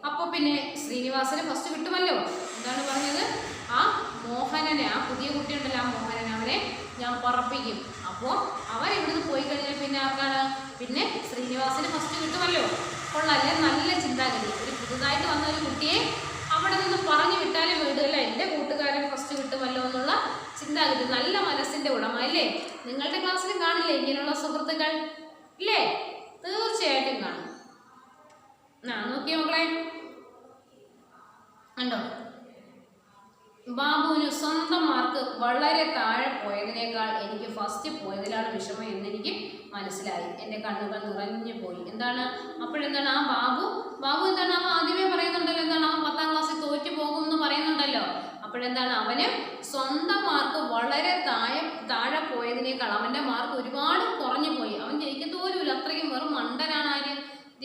അപ്പോൾ പിന്നെ ശ്രീനിവാസന് ഫസ്റ്റ് കിട്ടുമല്ലോ. എന്താണ് പറഞ്ഞത്? ആ മോഹനനെ, ആ പുതിയ കുട്ടി ഉണ്ടല്ലോ, ആ മോഹനനെ, അവനെ ഞാൻ പറപ്പിക്കും. അപ്പോൾ അവൻ ഇവിടുന്ന് പോയി കഴിഞ്ഞാൽ പിന്നെ ആർക്കാണ്? പിന്നെ ശ്രീനിവാസന് ഫസ്റ്റ് കിട്ടുമല്ലോ. കൊള്ളാല്ലേ, നല്ല ചിന്താഗതി. ഒരു പുതുതായിട്ട് വന്ന ഒരു കുട്ടിയെ അവിടെ നിന്ന് പറഞ്ഞു വിട്ടാലും വീടുകയല്ല, എൻ്റെ കൂട്ടുകാരൻ ഫസ്റ്റ് കിട്ടുമല്ലോ എന്നുള്ള ചിന്താഗതി. നല്ല മനസ്സിൻ്റെ ഉടമ അല്ലേ? നിങ്ങളുടെ ക്ലാസ്സിലും കാണില്ലേ ഇങ്ങനെയുള്ള സുഹൃത്തുക്കൾ? ഇല്ലേ? തീർച്ചയായിട്ടും കാണും. നോക്കിയോ മക്കളെ, കണ്ടോ? ബാബുവിന് സ്വന്തം മാർക്ക് വളരെ താഴെ പോയതിനേക്കാൾ എനിക്ക് ഫസ്റ്റ് പോയതിലാണ് വിഷമം എന്നെനിക്ക് മനസ്സിലായി. എൻ്റെ കണ്ണുകൾ നിറഞ്ഞു പോയി. എന്താണ്? അപ്പോഴെന്താണ്, ആ ബാബു എന്താണ്, അവൻ ആദ്യമേ പറയുന്നുണ്ടല്ലോ, എന്താണ്, അവൻ 10ാം ക്ലാസ്സിൽ തോറ്റു പോകും എന്ന് പറയുന്നുണ്ടല്ലോ. അപ്പോഴെന്താണ്, അവന് സ്വന്തം മാർക്ക് വളരെ താഴെ പോയതിനേക്കാൾ അവൻ്റെ മാർക്ക് ഒരുപാട് കുറഞ്ഞു പോയി. അവൻ ജയിക്കത്തോലുമില്ല. അത്രയ്ക്കും വെറും മണ്ടനാണ്. ആര്?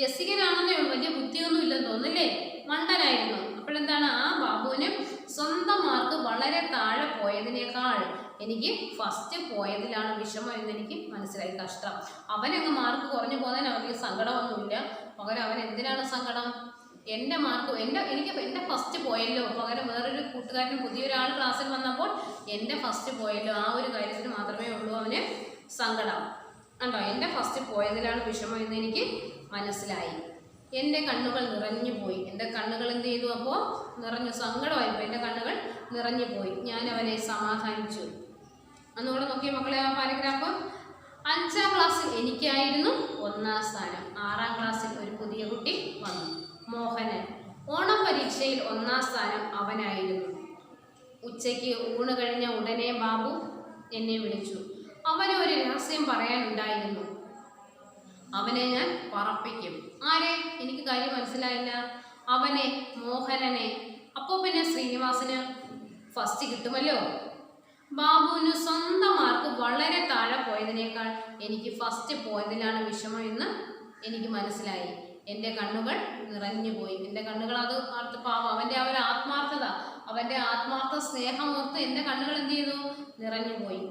രസികനാണെന്നേ ഉള്ളൂ, വലിയ ബുദ്ധിയൊന്നും ഇല്ലെന്ന് തോന്നുന്നില്ലേ? മണ്ടനായിരുന്നു. അപ്പോഴെന്താണ്, ആ ബാബുവിന് സ്വന്തം മാർക്ക് വളരെ താഴെ പോയതിനേക്കാൾ എനിക്ക് ഫസ്റ്റ് പോയതിലാണ് വിഷമം എന്നെനിക്ക് മനസ്സിലായി. കഷ്ടം. അവനങ്ങ് മാർക്ക് കുറഞ്ഞു പോകുന്നതിന് അവർക്ക് സങ്കടമൊന്നുമില്ല. പകരം അവൻ എന്തിനാണ് സങ്കടം? എൻ്റെ മാർക്ക് എൻ്റെ ഫസ്റ്റ് പോയല്ലോ. പകരം വേറൊരു കൂട്ടുകാരനും പുതിയൊരാൾ ക്ലാസ്സിൽ വന്നപ്പോൾ എൻ്റെ ഫസ്റ്റ് പോയല്ലോ, ആ ഒരു കാര്യത്തിന് മാത്രമേ ഉള്ളൂ അവന് സങ്കടം. കണ്ടോ, എൻ്റെ ഫസ്റ്റ് പോയതിലാണ് വിഷമം എന്നെനിക്ക് മനസ്സിലായി. എൻ്റെ കണ്ണുകൾ നിറഞ്ഞു പോയി. എൻ്റെ കണ്ണുകൾ എന്ത് ചെയ്തു? അപ്പോൾ നിറഞ്ഞു, സങ്കടമായിപ്പോൾ എൻ്റെ കണ്ണുകൾ നിറഞ്ഞു പോയി. ഞാൻ അവനെ സമാധാനിച്ചു. അന്നുകൂടെ നോക്കിയ മക്കളെ ആ പാരഗ്രാഫ്. 5ാം ക്ലാസ്സിൽ എനിക്കായിരുന്നു 1ാം സ്ഥാനം. 6ാം ക്ലാസ്സിൽ ഒരു പുതിയ കുട്ടി വന്നു, മോഹനൻ. ഓണം പരീക്ഷയിൽ 1ാം സ്ഥാനം അവനായിരുന്നു. ഉച്ചയ്ക്ക് ഊണ് കഴിഞ്ഞ ഉടനെ ബാബു എന്നെ വിളിച്ചു. അവന് ഒരു രഹസ്യം പറയാനുണ്ടായിരുന്നു. അവനെ ഞാൻ പറപ്പിക്കും. ആരെ? എനിക്ക് കാര്യം മനസ്സിലായില്ല. അവനെ, മോഹനനെ. അപ്പോൾ പിന്നെ ശ്രീനിവാസന് ഫസ്റ്റ് കിട്ടുമല്ലോ. ബാബുവിന് സ്വന്തം മാർക്ക് വളരെ താഴെ പോയതിനേക്കാൾ എനിക്ക് ഫസ്റ്റ് പോയതിലാണ് വിഷമം എന്ന് എനിക്ക് മനസ്സിലായി. എൻ്റെ കണ്ണുകൾ നിറഞ്ഞുപോയി. എൻ്റെ കണ്ണുകൾ അത് പാവം, അവൻ്റെ ആ ഒരു ആത്മാർത്ഥത, അവൻ്റെ ആത്മാർത്ഥ സ്നേഹമോർത്ത് എൻ്റെ കണ്ണുകൾ എന്ത് ചെയ്തു? നിറഞ്ഞുപോയി.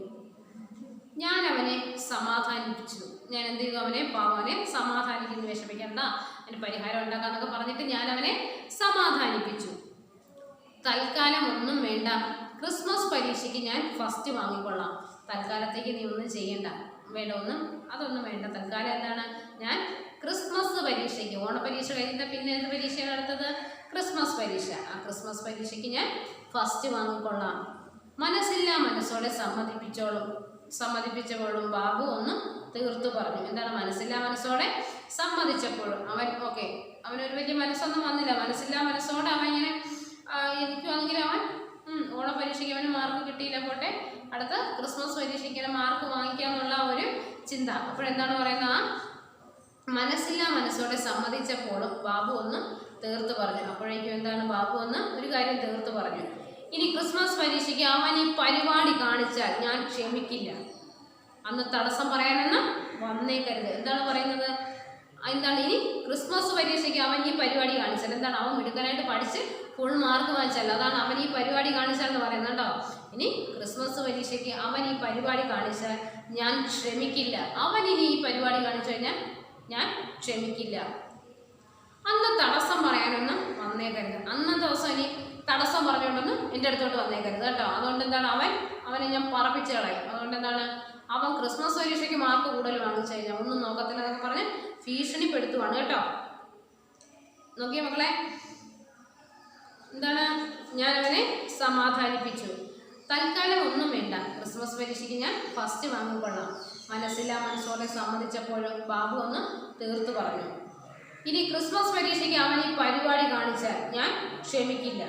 ഞാൻ അവനെ സമാധാനിപ്പിച്ചു. ഞാൻ എന്ത് ചെയ്തു? അവനെ സമാധാനിക്കുന്നു, വിഷമിക്കണ്ട, അതിന് പരിഹാരം ഉണ്ടാക്കാന്നൊക്കെ പറഞ്ഞിട്ട് ഞാൻ അവനെ സമാധാനിപ്പിച്ചു. തൽക്കാലം ഒന്നും വേണ്ട, ക്രിസ്മസ് പരീക്ഷയ്ക്ക് ഞാൻ ഫസ്റ്റ് വാങ്ങിക്കൊള്ളാം. തൽക്കാലത്തേക്ക് നീ ഒന്നും ചെയ്യണ്ട, അതൊന്നും വേണ്ട. തൽക്കാലം എന്താണ്, ഞാൻ ക്രിസ്മസ് പരീക്ഷയ്ക്ക്, ഓണപരീക്ഷ കഴിഞ്ഞിട്ട് പിന്നെ എന്ത് പരീക്ഷയാണ് അടുത്തത്? ക്രിസ്മസ് പരീക്ഷ. ആ ക്രിസ്മസ് പരീക്ഷയ്ക്ക് ഞാൻ ഫസ്റ്റ് വാങ്ങിക്കൊള്ളാം. മനസ്സില്ലാ മനസ്സോടെ സമ്മതിപ്പിച്ചപ്പോഴും ബാബു ഒന്ന് തീർത്തു പറഞ്ഞു. എന്താണ് മനസ്സില്ലാ മനസ്സോടെ സമ്മതിച്ചപ്പോഴും അവനൊരു വലിയ മനസ്സൊന്നും വന്നില്ല. മനസ്സില്ലാ മനസ്സോടെ അവൻ ഇങ്ങനെ ഇരിക്കുവാണെങ്കിൽ അവൻ ഓണപരീക്ഷയ്ക്ക് അവന് മാർക്ക് കിട്ടിയില്ല, പോട്ടെ, അടുത്ത ക്രിസ്മസ് പരീക്ഷയ്ക്ക് മാർക്ക് വാങ്ങിക്കാന്നുള്ള ഒരു ചിന്ത. അപ്പോഴെന്താണ് പറയുന്നത്? ആ മനസ്സില്ലാ മനസ്സോടെ സമ്മതിച്ചപ്പോഴും ബാബു ഒന്ന് തീർത്തു പറഞ്ഞു. അപ്പോഴേക്കും എന്താണ്, ബാബു ഒന്ന് ഒരു കാര്യം തീർത്തു പറഞ്ഞു. ഇനി ക്രിസ്മസ് പരീക്ഷയ്ക്ക് അവൻ ഈ പരിപാടി കാണിച്ചാൽ ഞാൻ ക്ഷമിക്കില്ല. അന്ന് തടസ്സം പറയാനൊന്നും വന്നേക്കരുത്. എന്താണ് പറയുന്നത്? ഇനി ക്രിസ്മസ് പരീക്ഷയ്ക്ക് അവൻ ഈ പരിപാടി കാണിച്ചാൽ, എന്താണ്, അവൻ മിടുക്കനായിട്ട് പഠിച്ച് ഫുൾ മാർക്ക് വാങ്ങിച്ചാൽ, അതാണ് അവൻ ഈ പരിപാടി കാണിച്ചാൽ എന്ന് പറയുന്നത് കേട്ടോ. ഇനി ക്രിസ്മസ് പരീക്ഷയ്ക്ക് അവൻ ഈ പരിപാടി കാണിച്ചാൽ ഞാൻ ക്ഷമിക്കില്ല. അവൻ ഇനി ഈ പരിപാടി കാണിച്ചു കഴിഞ്ഞാൽ ഞാൻ ക്ഷമിക്കില്ല. അന്ന് തടസ്സം പറയാനൊന്നും വന്നേക്കരുത്. അന്നത്തെ ദിവസം ഇനി തടസ്സം പറഞ്ഞുകൊണ്ടൊന്നും എൻ്റെ അടുത്തോട്ട് വന്നേക്കരുത് കേട്ടോ. അതുകൊണ്ട് എന്താണ്, അവനെ ഞാൻ പറപ്പിച്ച് കളയും. അതുകൊണ്ട് എന്താണ്, അവൻ ക്രിസ്മസ് പരീക്ഷയ്ക്ക് മാർക്ക് കൂടുതൽ വാങ്ങിച്ചു കഴിഞ്ഞാൽ ഒന്നും നോക്കത്തില്ല എന്നൊക്കെ പറഞ്ഞ് ഭീഷണിപ്പെടുത്തുവാണ് കേട്ടോ. നോക്കിയേ മക്കളെ, എന്താണ്, ഞാൻ അവനെ സമാധാനിപ്പിച്ചു. തൽക്കാലം ഒന്നും വേണ്ട, ക്രിസ്മസ് പരീക്ഷയ്ക്ക് ഞാൻ ഫസ്റ്റ് വാങ്ങിക്കൊള്ളാം. മനസ്സില്ലാ മനസ്സോടെ സമ്മതിച്ചപ്പോഴും ബാബു ഒന്ന് തീർത്തു പറഞ്ഞു. ഇനി ക്രിസ്മസ് പരീക്ഷയ്ക്ക് അവൻ ഈ പരിപാടി കാണിച്ചാൽ ഞാൻ ക്ഷമിക്കില്ല.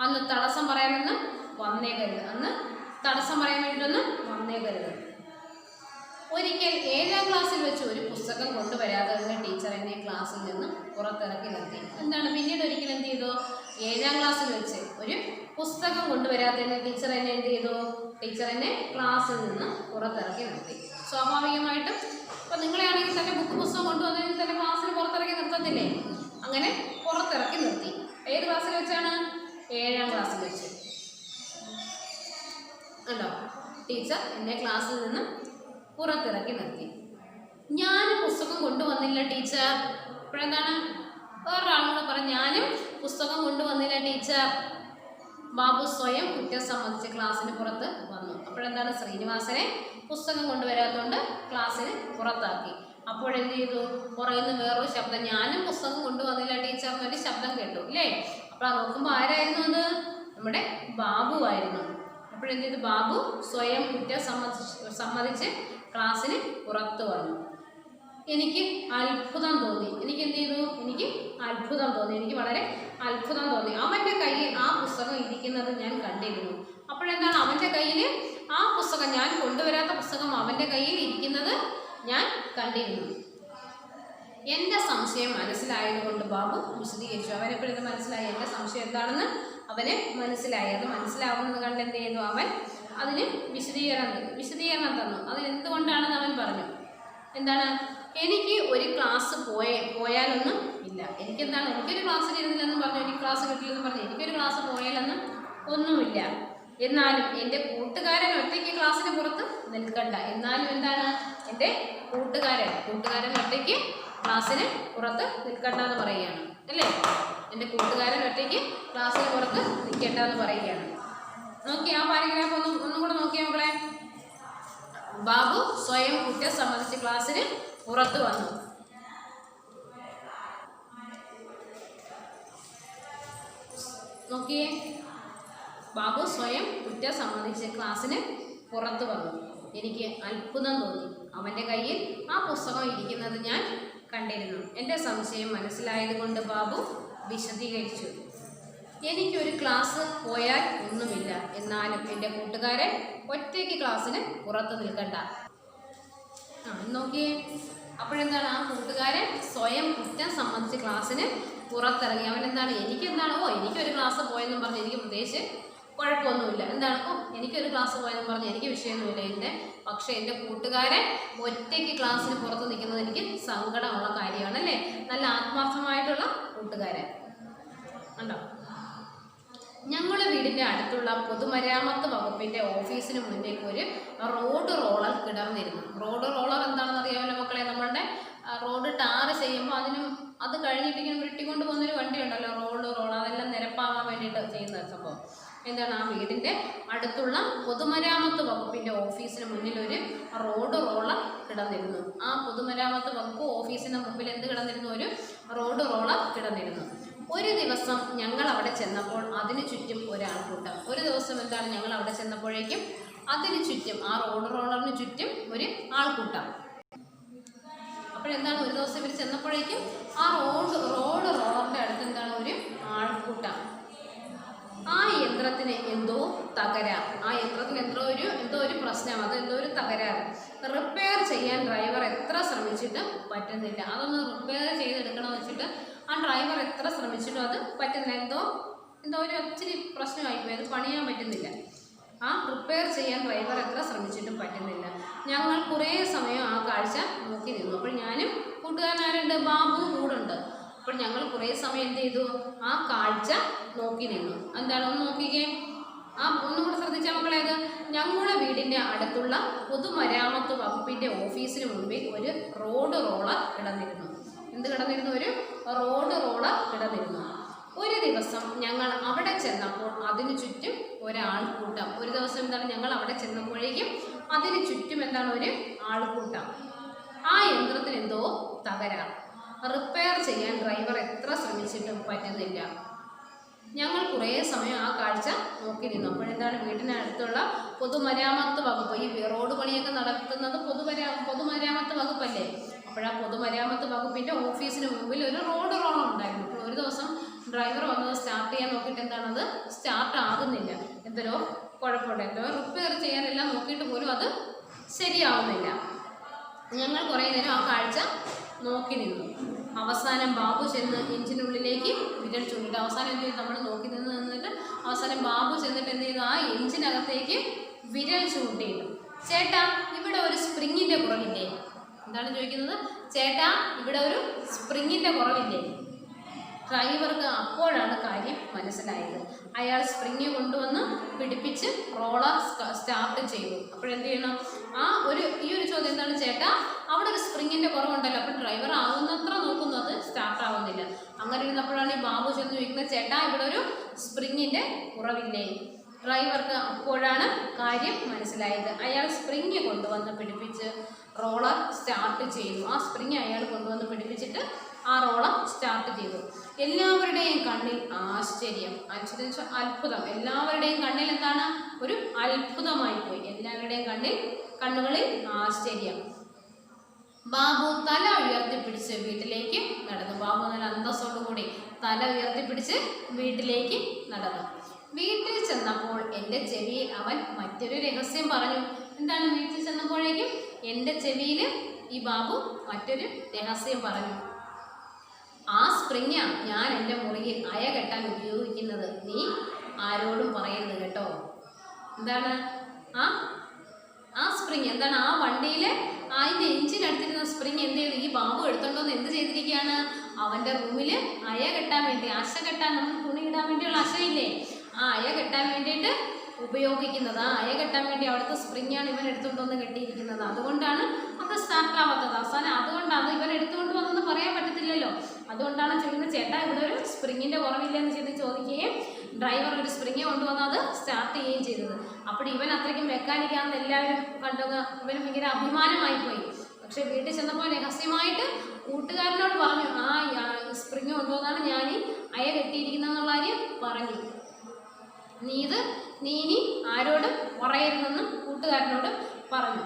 അന്ന് തടസ്സം പറയാനൊന്നും വന്നേക്കരുത്. ഒരിക്കൽ 7ാം ക്ലാസ്സിൽ വെച്ച് ഒരു പുസ്തകം കൊണ്ടുവരാത്തതിന് ടീച്ചർ എന്നെ ക്ലാസ്സിൽ നിന്ന് പുറത്തിറക്കി നിർത്തി. എന്താണ്, പിന്നീട് ഒരിക്കൽ എന്ത് ചെയ്തു? 7ാം ക്ലാസ്സിൽ വെച്ച് ഒരു പുസ്തകം കൊണ്ടുവരാത്തതിന് ടീച്ചർ എന്നെ ക്ലാസ്സിൽ നിന്ന് പുറത്തിറക്കി നിർത്തി. സ്വാഭാവികമായിട്ടും ഇപ്പം നിങ്ങളെയാണെങ്കിൽ തന്നെ പുസ്തകം കൊണ്ടുവന്നതിന് തന്നെ ക്ലാസ്സിൽ പുറത്തിറക്കി നിർത്തത്തില്ലേ? അങ്ങനെ പുറത്തിറക്കി നിർത്തി. ഏത് ക്ലാസ്സിൽ വെച്ചാണ്? 7ാം ക്ലാസ്സിൽ വെച്ച്. ഉണ്ടോ, ടീച്ചർ എന്നെ ക്ലാസ്സിൽ നിന്ന് പുറത്തിറക്കി നിർത്തി. ഞാൻ പുസ്തകം കൊണ്ടുവന്നില്ല ടീച്ചർ. ഇപ്പോഴെന്താണ്, വേറൊരാളും കൂടെ പറഞ്ഞു, ഞാനും പുസ്തകം കൊണ്ടുവന്നില്ല ടീച്ചർ. ബാബു സ്വയം കുറ്റം സമ്മതിച്ച് ക്ലാസ്സിന് പുറത്ത് വന്നു. അപ്പോഴെന്താണ്, ശ്രീനിവാസനെ പുസ്തകം കൊണ്ടുവരാത്തതുകൊണ്ട് ക്ലാസ്സിന് പുറത്താക്കി. അപ്പോഴെന്ത് ചെയ്തു? പുറകിൽ നിന്ന് വേറൊരു ശബ്ദം, ഞാനും പുസ്തകം കൊണ്ടുവന്നില്ല ടീച്ചർ എന്നൊരു ശബ്ദം കേട്ടു അല്ലേ? അപ്പോൾ നോക്കുമ്പോൾ ആരായിരുന്നു അത്? നമ്മുടെ ബാബു ആയിരുന്നു. അപ്പോഴെന്ത് ചെയ്തു? ബാബു സ്വയം കുറ്റം സമ്മതിച്ച് ക്ലാസ്സിന് പുറത്ത് വന്നു. എനിക്ക് അത്ഭുതം തോന്നി. എനിക്ക് വളരെ അത്ഭുതം തോന്നി. അവൻ്റെ കയ്യിൽ ആ പുസ്തകം ഇരിക്കുന്നത് ഞാൻ കണ്ടിരുന്നു. അപ്പോഴെന്താണ്, അവൻ്റെ കയ്യിൽ ആ പുസ്തകം, ഞാൻ കൊണ്ടുവരാത്ത പുസ്തകം അവൻ്റെ കയ്യിൽ ഇരിക്കുന്നത് ഞാൻ കണ്ടിരുന്നു. എൻ്റെ സംശയം മനസ്സിലായതുകൊണ്ട് ബാബു വിശദീകരിച്ചു. അവനെപ്പോഴത് മനസ്സിലായി, എൻ്റെ സംശയം എന്താണെന്ന് അവന് മനസ്സിലായി. അത് മനസ്സിലാവുന്നത് കണ്ട് എന്ത് ചെയ്തു? അവൻ അതിന് വിശദീകരണം തന്നു. അതിനെന്തുകൊണ്ടാണെന്ന് അവൻ പറഞ്ഞു. എന്താണ്, എനിക്ക് ഒരു ക്ലാസ് പോയാലൊന്നും ഇല്ല. എനിക്കൊരു ക്ലാസ്സിൽ ഇരുന്നില്ലെന്നും പറഞ്ഞു, എനിക്ക് ക്ലാസ് കിട്ടില്ലെന്നും പറഞ്ഞു, എനിക്കൊരു ക്ലാസ് പോയാലൊന്നും ഒന്നുമില്ല. എന്നാലും എൻ്റെ കൂട്ടുകാരൻ ഒറ്റയ്ക്ക് ക്ലാസ്സിന് പുറത്ത് നിൽക്കണ്ട. എന്നാലും എന്താണ്, എൻ്റെ കൂട്ടുകാരൻ ഒറ്റയ്ക്ക് ക്ലാസ്സിന് പുറത്ത് നിൽക്കണ്ട എന്ന് പറയുകയാണ് അല്ലേ? എൻ്റെ കൂട്ടുകാരൻ ഒറ്റയ്ക്ക് ക്ലാസ്സിന് പുറത്ത് നിൽക്കേണ്ട എന്ന് പറയുകയാണ്. നോക്കി ആ പാരഗ്രാഫ് ഒന്നും കൂടെ നോക്കിയാൽ മക്കളെ. ബാബു സ്വയം കുറ്റം സമ്മതിച്ച് ക്ലാസ്സിന് പുറത്ത് വന്നു. നോക്കിയേ, ബാബു സ്വയം കുറ്റം സമ്മതിച്ച് ക്ലാസ്സിന് പുറത്ത് വന്നു. എനിക്ക് അത്ഭുതം തോന്നി. അവൻ്റെ കയ്യിൽ ആ പുസ്തകം ഇരിക്കുന്നത് ഞാൻ കണ്ടിരുന്നു. എൻ്റെ സംശയം മനസ്സിലായതുകൊണ്ട് ബാബു വിശദീകരിച്ചു. എനിക്കൊരു ക്ലാസ് പോയാൽ ഒന്നുമില്ല. എന്നാലും എൻ്റെ കൂട്ടുകാരൻ ഒറ്റയ്ക്ക് ക്ലാസ്സിന് പുറത്ത് നിൽക്കണ്ട. നോക്കിയേ, അപ്പോഴെന്താണ്, ആ കൂട്ടുകാരൻ സ്വയം കുറ്റം സംബന്ധിച്ച് ക്ലാസ്സിന് പുറത്തിറങ്ങി. അവനെന്താണ്, എനിക്കൊരു ക്ലാസ് പോയെന്നും പറഞ്ഞ് എനിക്ക് പ്രത്യേകിച്ച് കുഴപ്പമൊന്നുമില്ല. എനിക്കൊരു ക്ലാസ് പോയെന്നും പറഞ്ഞ് എനിക്ക് വിഷയമൊന്നുമില്ല. പക്ഷേ എൻ്റെ കൂട്ടുകാരൻ ഒറ്റയ്ക്ക് ക്ലാസ്സിന് പുറത്ത് നിൽക്കുന്നത് എനിക്ക് സങ്കടമുള്ള കാര്യമാണ് അല്ലേ? നല്ല ആത്മാർത്ഥമായിട്ടുള്ള കൂട്ടുകാരൻ ഉണ്ടോ? ഞങ്ങളുടെ വീടിൻ്റെ അടുത്തുള്ള പൊതുമരാമത്ത് വകുപ്പിൻ്റെ ഓഫീസിന് മുന്നിൽ ഒരു റോഡ് റോളർ കിടന്നിരുന്നു. റോഡ് റോളർ എന്താണെന്ന് അറിയാമല്ലോ മക്കളെ, നമ്മളുടെ റോഡ് ടാർ ചെയ്യുമ്പോൾ അത് കഴിഞ്ഞിട്ട് ഇങ്ങനെ വെട്ടിക്കൊണ്ട് പോകുന്നൊരു വണ്ടി ഉണ്ടല്ലോ, റോഡ് റോളർ, അതെല്ലാം നിരപ്പാകാൻ വേണ്ടിയിട്ട് ചെയ്യുന്ന സംഭവം. എന്താണ്, ആ വീടിൻ്റെ അടുത്തുള്ള പൊതുമരാമത്ത് വകുപ്പിൻ്റെ ഓഫീസിന് മുന്നിൽ ഒരു റോഡ് റോളർ കിടന്നിരുന്നു. ആ പൊതുമരാമത്ത് വകുപ്പ് ഓഫീസിന് മുമ്പിൽ എന്ത് കിടന്നിരുന്നു? ഒരു റോഡ് റോളർ കിടന്നിരുന്നു. ഒരു ദിവസം ഞങ്ങൾ അവിടെ ചെന്നപ്പോൾ അതിന് ചുറ്റും ഒരാൾക്കൂട്ടം. ഒരു ദിവസം എന്താണ്, ഞങ്ങൾ അവിടെ ചെന്നപ്പോഴേക്കും അതിന് ചുറ്റും, ആ റോഡ് റോളറിന് ചുറ്റും ഒരു ആൾക്കൂട്ടം. അപ്പോഴെന്താണ്, ഒരു ദിവസം ഇവർ ചെന്നപ്പോഴേക്കും ആ റോഡ് റോളറിൻ്റെ അടുത്ത് എന്താണ്, ഒരു ആൾക്കൂട്ടം. ആ യന്ത്രത്തിന് എന്തോ തകരാർ, ആ യന്ത്രത്തിന് എന്തോ ഒരു പ്രശ്നം, അത് എന്തോ ഒരു തകരാറ്. റിപ്പയർ ചെയ്യാൻ ഡ്രൈവർ എത്ര ശ്രമിച്ചിട്ടും പറ്റുന്നില്ല. അതൊന്ന് റിപ്പയർ ചെയ്തെടുക്കണമെന്ന് വെച്ചിട്ട് ആ ഡ്രൈവർ എത്ര ശ്രമിച്ചിട്ടും അത് പറ്റുന്നില്ല. എന്തോ ഒരു ഒത്തിരി പ്രശ്നമായിപ്പോയി, അത് പണിയാൻ പറ്റുന്നില്ല. ആ റിപ്പയർ ചെയ്യാൻ ഡ്രൈവർ എത്ര ശ്രമിച്ചിട്ടും പറ്റുന്നില്ല. ഞങ്ങൾ കുറേ സമയം ആ കാഴ്ച നോക്കി നിന്നു. അപ്പോൾ ഞാനും കൂട്ടുകാരനാരുണ്ട്, ബാബു കൂടുണ്ട്. അപ്പോൾ ഞങ്ങൾ കുറേ സമയം എന്ത് ചെയ്തു, ആ കാഴ്ച നോക്കി നിന്നു. എന്താണ്, ഒന്ന് നോക്കിക്കേ, ഒന്നും കൂടെ ശ്രദ്ധിച്ചാൽ മക്കളെ. അത് ഞങ്ങളുടെ വീടിൻ്റെ അടുത്തുള്ള പൊതുമരാമത്ത് വകുപ്പിൻ്റെ ഓഫീസിന് മുൻപിൽ ഒരു റോഡ് റോളർ കിടന്നിരുന്നു. എന്ത് കിടന്നിരുന്നു? ഒരു റോഡ് റോളർ കിടന്നിരുന്നു. ഒരു ദിവസം ഞങ്ങൾ അവിടെ ചെന്നപ്പോൾ അതിന് ചുറ്റും ഒരാൾക്കൂട്ടം. ഒരു ദിവസം എന്താണ്, ഞങ്ങൾ അവിടെ ചെന്നപ്പോഴേക്കും അതിന് ചുറ്റും എന്താണ്, ഒരു ആൾക്കൂട്ടം. ആ യന്ത്രത്തിന് എന്തോ തകരാർ. റിപ്പയർ ചെയ്യാൻ ഡ്രൈവർ എത്ര ശ്രമിച്ചിട്ടും പറ്റുന്നില്ല. ഞങ്ങൾ കുറേ സമയം ആ കാഴ്ച നോക്കി നിന്നു. അപ്പോഴെന്താണ്, വീടിനടുത്തുള്ള പൊതുമരാമത്ത് വകുപ്പ്, ഈ റോഡ് പണിയൊക്കെ നടത്തുന്നത് പൊതുമരാമത്ത് വകുപ്പല്ലേ. അപ്പോൾ ആ പൊതുമരാമത്ത് വകുപ്പിൻ്റെ ഓഫീസിന് മുമ്പിൽ ഒരു റോഡ് റോളർ ഉണ്ടായിരുന്നു. അപ്പോൾ ഒരു ദിവസം ഡ്രൈവർ വന്നത് സ്റ്റാർട്ട് ചെയ്യാൻ നോക്കിയിട്ട് എന്താണത്, സ്റ്റാർട്ട് ആകുന്നില്ല. എന്തോ കുഴപ്പമുണ്ട്, എന്തോ റിപ്പയർ ചെയ്യാനെല്ലാം നോക്കിയിട്ട് പോലും അത് ശരിയാവുന്നില്ല. ഞങ്ങൾ കുറേ നേരം ആ കാഴ്ച നോക്കി നിന്നു. അവസാനം ബാബു ചെന്ന് എഞ്ചിനുള്ളിലേക്ക് വിരൽ ചൂണ്ടിട്ട്, അവസാനം എന്ത് ചെയ്തു, നമ്മൾ നോക്കി നിന്നിട്ട് അവസാനം ബാബു ചെന്നിട്ട് എന്ത് ചെയ്തു, ആ എഞ്ചിനകത്തേക്ക് വിരൽ ചൂണ്ടിയിട്ടു. ചേട്ടാ, ഇവിടെ ഒരു സ്പ്രിങ്ങിൻ്റെ കുറവില്ലേ? എന്താണ് ചോദിക്കുന്നത്? ചേട്ടാ, ഇവിടെ ഒരു സ്പ്രിങ്ങിൻ്റെ കുറവില്ലേ? ഡ്രൈവർക്ക് അപ്പോഴാണ് കാര്യം മനസ്സിലായത്. അയാൾ സ്പ്രിങ് കൊണ്ടുവന്ന് പിടിപ്പിച്ച് റോളർ സ്റ്റാർട്ട് ചെയ്തു. അപ്പോഴെന്ത് ചെയ്യണം, ഈ ഒരു ചോദ്യം എന്താണ്, ചേട്ടാ അവിടെ ഒരു സ്പ്രിങ്ങിൻ്റെ കുറവുണ്ടല്ലോ. അപ്പോൾ ഡ്രൈവർ ആവുന്നത്ര നോക്കുന്നു, അത് സ്റ്റാർട്ട് ആവുന്നില്ല. അങ്ങനെ ഇരുന്നപ്പോഴാണ് ഈ ബാബു ചെന്ന് ചോദിക്കുന്നത്, ചേട്ടാ ഇവിടെ ഒരു സ്പ്രിങ്ങിൻ്റെ കുറവില്ലേ? ഡ്രൈവർക്ക് അപ്പോഴാണ് കാര്യം മനസ്സിലായത്. അയാൾ സ്പ്രിങ് കൊണ്ടുവന്ന് പിടിപ്പിച്ച് റോളർ സ്റ്റാർട്ട് ചെയ്തു. ആ സ്പ്രിങ് അയാൾ കൊണ്ടുവന്ന് പിടിപ്പിച്ചിട്ട് ആ റോളർ സ്റ്റാർട്ട് ചെയ്തു. എല്ലാവരുടെയും കണ്ണിൽ ആശ്ചര്യം, അത്ഭുതം. എല്ലാവരുടെയും കണ്ണിൽ എന്താണ്, ഒരു അത്ഭുതമായി പോയി. എല്ലാവരുടെയും കണ്ണുകളിൽ ആശ്ചര്യം. ബാബു തല ഉയർത്തിപ്പിടിച്ച് വീട്ടിലേക്ക് നടന്നു. ബാബു നല്ല അന്തസ്സോടുകൂടി തല ഉയർത്തിപ്പിടിച്ച് വീട്ടിലേക്ക് നടന്നു. വീട്ടിൽ ചെന്നപ്പോൾ എൻ്റെ ചെവിയിൽ അവൻ മറ്റൊരു രഹസ്യം പറഞ്ഞു. എന്താണ്, വീട്ടിൽ ചെന്നപ്പോഴേക്കും എൻ്റെ ചെവിയിൽ ഈ ബാബു മറ്റൊരു രഹസ്യം പറഞ്ഞു. ആ സ്പ്രിങ് ഞാൻ എൻ്റെ മുറിയിൽ അയ കെട്ടാൻ ഉപയോഗിക്കുന്നത്, നീ ആരോടും പറയരുത് കേട്ടോ. എന്താണ് ആ സ്പ്രിങ്, എന്താണ് ആ വണ്ടിയിൽ അതിൻ്റെ എഞ്ചിനടുത്തിരുന്ന സ്പ്രിങ് എന്ത് ചെയ്തു, ഈ ബാബു എടുത്തോണ്ടോന്ന് എന്ത് ചെയ്തിരിക്കുകയാണ്, അവൻ്റെ റൂമിൽ അയ കെട്ടാൻ വേണ്ടി, അശ കെട്ടാൻ, നമ്മൾ തുണി ഇടാൻ വേണ്ടിയുള്ള അശയില്ലേ, ആ അയ കെട്ടാൻ വേണ്ടിയിട്ട് ഉപയോഗിക്കുന്നത്. ആ അയ കെട്ടാൻ വേണ്ടി അവിടുത്തെ സ്പ്രിങ്ങാണ് ഇവൻ എടുത്തുകൊണ്ടുവന്ന് കെട്ടിയിരിക്കുന്നത്. അതുകൊണ്ടാണ് അത് സ്റ്റാർട്ട് ആവാത്തത്. അവസാനം അതുകൊണ്ടാണ് ഇവൻ എടുത്തുകൊണ്ട് വന്നെന്ന് പറയാൻ പറ്റത്തില്ലല്ലോ. അതുകൊണ്ടാണ് ചോദിക്കുന്നത്, ചേട്ടാ ഇവിടെ ഒരു സ്പ്രിങ്ങിൻ്റെ കുറവില്ലെന്ന് ചോദിക്കുകയും ഡ്രൈവർ ഒരു സ്പ്രിങ് കൊണ്ടുവന്ന് അത് സ്റ്റാർട്ട് ചെയ്യുകയും ചെയ്തത്. അപ്പോൾ ഇവൻ അത്രയ്ക്കും മെക്കാനിക്കാണെന്ന് എല്ലാവരും കണ്ടത് ഇവന് ഭയങ്കര അഭിമാനമായി പോയി. പക്ഷെ വീട്ടിൽ ചെന്നപ്പോൾ രഹസ്യമായിട്ട് കൂട്ടുകാരനോട് പറഞ്ഞു, സ്പ്രിങ് കൊണ്ടുവന്നാണ് ഞാൻ ഈ അയ കെട്ടിയിരിക്കുന്നതെന്നുള്ള കാര്യം പറഞ്ഞു. നീ ഇനി ആരോടും പറയരുതെന്നും കൂട്ടുകാരനോട് പറഞ്ഞു.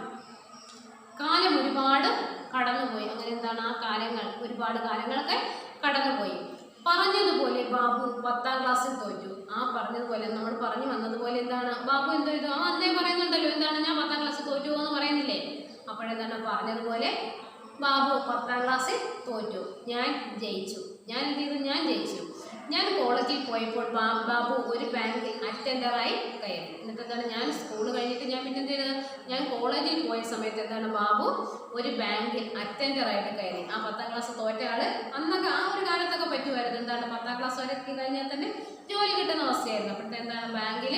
കാലം ഒരുപാട് കടന്നുപോയി. അങ്ങനെ എന്താണ്, ഒരുപാട് കാലങ്ങളൊക്കെ കടന്നുപോയി. പറഞ്ഞതുപോലെ ബാബു 10ാം ക്ലാസ്സിൽ തോറ്റു. പറഞ്ഞതുപോലെ നമ്മൾ പറഞ്ഞു വന്നതുപോലെ എന്താണ്, ബാബു എന്തോ ചെയ്തു, അന്നേ പറയുന്നുണ്ടല്ലോ, എന്താണ്, ഞാൻ 10ാം ക്ലാസ്സിൽ തോറ്റു എന്ന് പറയുന്നില്ലേ. അപ്പോഴെന്താണ്, പറഞ്ഞതുപോലെ ബാബു 10ാം ക്ലാസ്സിൽ തോറ്റു. ഞാൻ ജയിച്ചു. ഞാൻ എന്ത് ചെയ്തു, ഞാൻ ജയിച്ചു. ഞാൻ കോളേജിൽ പോയപ്പോൾ ബാബു ഒരു ബാങ്കിൽ അറ്റൻഡറായി കയറി. എന്നിട്ട് എന്താണ്, ഞാൻ സ്കൂൾ കഴിഞ്ഞിട്ട് ഞാൻ പിന്നെ എന്ത് ചെയ്തത്, ഞാൻ കോളേജിൽ പോയ സമയത്ത് എന്താണ്, ബാബു ഒരു ബാങ്കിൽ അറ്റൻഡറായിട്ട് കയറി. ആ 10ാം ക്ലാസ് തോറ്റ ആള് അന്നൊക്കെ ആ ഒരു കാലത്തൊക്കെ പറ്റുമായിരുന്നു. എന്താണ്, 10ാം ക്ലാസ് വരെ എത്തി കഴിഞ്ഞാൽ തന്നെ ജോലി കിട്ടുന്ന അവസ്ഥയായിരുന്നു. അപ്പോഴത്തെ എന്താണ്, ബാങ്കിൽ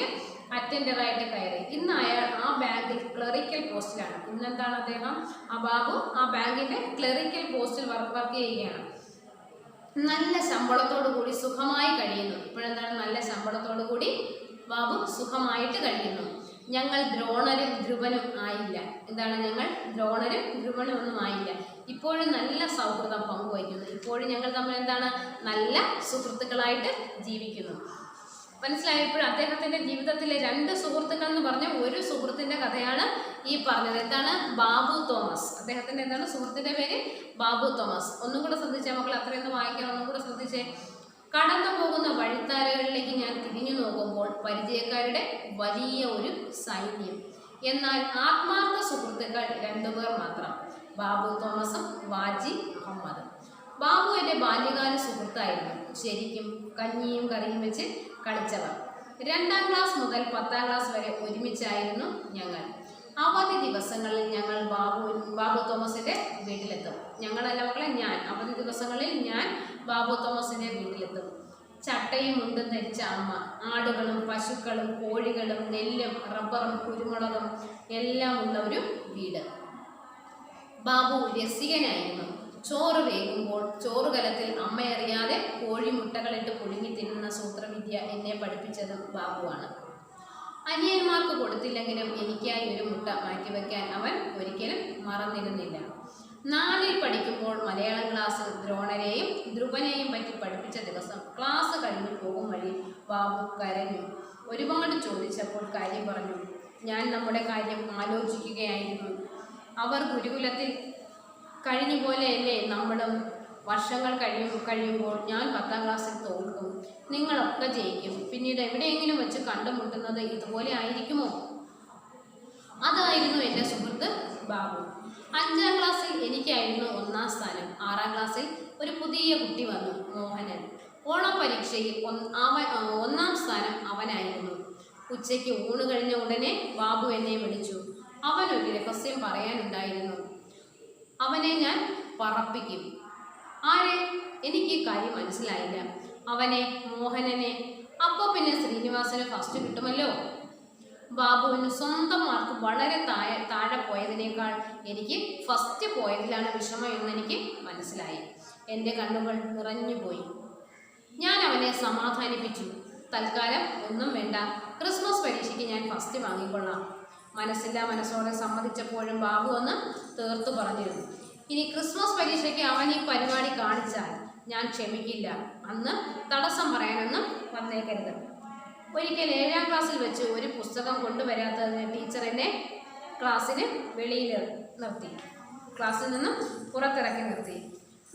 അറ്റൻഡറായിട്ട് കയറി. ഇന്ന് അയാൾ ആ ബാങ്കിൽ ക്ലറിക്കൽ പോസ്റ്റിലാണ്. ഇന്നെന്താണ് അദ്ദേഹം, ആ ബാബു ആ ബാങ്കിന്റെ ക്ലറിക്കൽ പോസ്റ്റിൽ വർക്ക് ചെയ്യുകയാണ്. നല്ല ശമ്പളത്തോടു കൂടി സുഖമായി കഴിയുന്നു. ഇപ്പോഴെന്താണ്, നല്ല ശമ്പളത്തോടു കൂടി ബാബു സുഖമായിട്ട് കഴിയുന്നു. ഞങ്ങൾ ദ്രോണരും ധ്രുവനും ആയില്ല. എന്താണ്, ഞങ്ങൾ ദ്രോണരും ധ്രുവനും ഒന്നും ആയില്ല. ഇപ്പോഴും നല്ല സൗഹൃദം പങ്കുവയ്ക്കുന്നു. ഇപ്പോഴും ഞങ്ങൾ തമ്മിൽ എന്താണ്, നല്ല സുഹൃത്തുക്കളായിട്ട് ജീവിക്കുന്നു. മനസ്സിലായി? ഇപ്പോഴും അദ്ദേഹത്തിന്റെ ജീവിതത്തിലെ 2 സുഹൃത്തുക്കൾ എന്ന് പറഞ്ഞ ഒരു സുഹൃത്തിന്റെ കഥയാണ് ഈ പറഞ്ഞത്. എന്താണ്, ബാബു തോമസ്. അദ്ദേഹത്തിന്റെ എന്താണ്, സുഹൃത്തിന്റെ പേര് ബാബു തോമസ്. ഒന്നും കൂടെ ശ്രദ്ധിച്ചേ മക്കൾ, അത്രയൊന്നും വായിക്കണം, ഒന്നും കൂടെ ശ്രദ്ധിച്ചേ. കടന്നു പോകുന്ന വഴിത്താരകളിലേക്ക് ഞാൻ തിരിഞ്ഞു നോക്കുമ്പോൾ പരിചയക്കാരുടെ വലിയ ഒരു സൈന്യം. എന്നാൽ ആത്മാർത്ഥ സുഹൃത്തുക്കൾ 2 പേർ മാത്രം, ബാബു തോമസും വാജി അഹമ്മദും. ബാബു എൻ്റെ ബാല്യകാല സുഹൃത്തായിരുന്നു. ശരിക്കും കഞ്ഞിയും കറിയും വെച്ച് കളിച്ചവർ. 2ാം ക്ലാസ് മുതൽ 10ാം ക്ലാസ് വരെ ഒരുമിച്ചായിരുന്നു ഞങ്ങൾ. അവധി ദിവസങ്ങളിൽ ഞങ്ങൾ ബാബു തോമസിന്റെ വീട്ടിലെത്തും. ഞങ്ങളല്ല മക്കളെ, ഞാൻ അവധി ദിവസങ്ങളിൽ ഞാൻ ബാബു തോമസിന്റെ വീട്ടിലെത്തും. ചട്ടയും മുണ്ടും ധരിച്ച അമ്മ, ആടുകളും പശുക്കളും കോഴികളും നെല്ലും റബ്ബറും കുരുമുളകും എല്ലാം ഉള്ള ഒരു വീട്. ബാബു രസികനായിരുന്നു. ചോറ് വേകുമ്പോൾ ചോറ് കലത്തിൽ അമ്മയറിയാതെ കോഴിമുട്ടകളിട്ട് പുഴുങ്ങി തിന്നുന്ന സൂത്രവിദ്യ എന്നെ പഠിപ്പിച്ചത് ബാബുവാണ്. അനിയന്മാർക്ക് കൊടുത്തില്ലെങ്കിലും എനിക്കായി ഒരു മുട്ട മാറ്റിവെക്കാൻ അവൻ ഒരിക്കലും മറന്നിരുന്നില്ല. 4ൽ പഠിക്കുമ്പോൾ മലയാളം ക്ലാസ്സിൽ ദ്രോണരെയും ധ്രുവനെയും പറ്റി പഠിപ്പിച്ച ദിവസം ക്ലാസ് കഴിഞ്ഞു പോകും വഴി ബാബു കരഞ്ഞു. ഒരുപാട് ചോദിച്ചപ്പോൾ കാര്യം പറഞ്ഞു. ഞാൻ നമ്മുടെ കാര്യം ആലോചിക്കുകയായിരുന്നു. അവർ ഗുരുകുലത്തിൽ കഴിഞ്ഞ പോലെയല്ലേ നമ്മളും. വർഷങ്ങൾ കഴിയുമ്പോൾ ഞാൻ 10ാം ക്ലാസ്സിൽ തോൽക്കും, നിങ്ങളൊക്കെ ജയിക്കും. പിന്നീട് എവിടെയെങ്കിലും വെച്ച് കണ്ടുമുട്ടുന്നത് ഇതുപോലെ ആയിരിക്കുമോ? അതായിരുന്നു എൻ്റെ സുഹൃത്ത് ബാബു. 5ാം ക്ലാസ്സിൽ എനിക്കായിരുന്നു 1ാം സ്ഥാനം. 6ാം ക്ലാസ്സിൽ ഒരു പുതിയ കുട്ടി വന്നു, മോഹനൻ. ഓണപരീക്ഷയിൽ 1ാം സ്ഥാനം അവനായിരുന്നു. ഉച്ചയ്ക്ക് ഊണ് കഴിഞ്ഞ ഉടനെ ബാബു എന്നെ വിളിച്ചു. അവനൊരു രഹസ്യം പറയാനുണ്ടായിരുന്നു. അവനെ ഞാൻ പറപ്പിക്കും. ആരെ? എനിക്ക് കാര്യം മനസ്സിലായില്ല. അവനെ, മോഹനനെ. അപ്പോൾ പിന്നെ ശ്രീനിവാസന് ഫസ്റ്റ് കിട്ടുമല്ലോ. ബാബുവിന് സ്വന്തം മാർക്ക് വളരെ താഴെ പോയതിനേക്കാൾ എനിക്ക് ഫസ്റ്റ് പോയതിലാണ് വിഷമം എന്നെനിക്ക് മനസ്സിലായി. എൻ്റെ കണ്ണുകൾ നിറഞ്ഞുപോയി. ഞാൻ അവനെ സമാധാനിപ്പിച്ചു. തൽക്കാലം ഒന്നും വേണ്ട, ക്രിസ്മസ് പരീക്ഷയ്ക്ക് ഞാൻ ഫസ്റ്റ് വാങ്ങിക്കൊള്ളാം. മനസ്സില്ലാ മനസ്സോടെ സമ്മതിച്ചപ്പോഴും ബാബു ഒന്ന് തീർത്തു പറഞ്ഞിരുന്നു. ഇനി ക്രിസ്മസ് പരീക്ഷയ്ക്ക് അവൻ ഈ പരിപാടി കാണിച്ചാൽ ഞാൻ ക്ഷമിക്കില്ല. അന്ന് തടസ്സം പറയാനൊന്നും വന്നേക്കരുത്. ഒരിക്കൽ 7ാം ക്ലാസ്സിൽ വെച്ച് ഒരു പുസ്തകം കൊണ്ടുവരാത്തതിന് ടീച്ചർ എന്നെ ക്ലാസ്സിന് വെളിയിൽ നിർത്തി, ക്ലാസ്സിൽ നിന്നും പുറത്തിറക്കി നിർത്തി.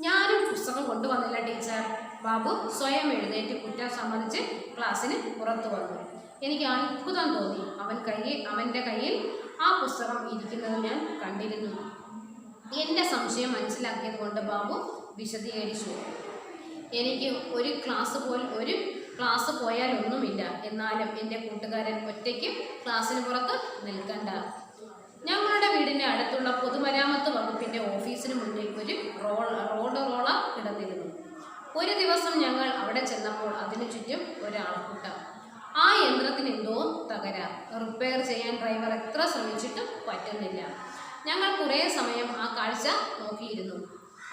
ഞാനും പുസ്തകം കൊണ്ടുവന്നില്ല ടീച്ചർ. ബാബു സ്വയം എഴുന്നേറ്റ് കുറ്റം സമ്മതിച്ച് ക്ലാസ്സിന് പുറത്തു വന്നു. എനിക്ക് അത്ഭുതം തോന്നി. അവൻ്റെ കയ്യിൽ ആ പുസ്തകം ഇരിക്കുന്നത് ഞാൻ കണ്ടിരുന്നു. എൻ്റെ സംശയം മനസ്സിലാക്കിയത് കൊണ്ട് ബാബു വിശദീകരിച്ചു. എനിക്ക് ഒരു ക്ലാസ് പോയാലൊന്നുമില്ല. എന്നാലും എൻ്റെ കൂട്ടുകാരൻ ഒറ്റയ്ക്ക് ക്ലാസ്സിന് പുറത്ത് നിൽക്കണ്ട. ഞങ്ങളുടെ വീടിൻ്റെ അടുത്തുള്ള പൊതുമരാമത്ത് വകുപ്പിൻ്റെ ഓഫീസിന് മുന്നിൽ ഒരു റോഡ് റോളർ കിടന്നിരുന്നു. ഒരു ദിവസം ഞങ്ങൾ അവിടെ ചെന്നപ്പോൾ അതിനു ചുറ്റും ഒരാൾക്കൂട്ടം. ആ യന്ത്രത്തിന് എന്തോ തകരാർ. റിപ്പയർ ചെയ്യാൻ ഡ്രൈവർ എത്ര ശ്രമിച്ചിട്ടും പറ്റുന്നില്ല. ഞങ്ങൾ കുറേ സമയം ആ കാഴ്ച നോക്കിയിരുന്നു.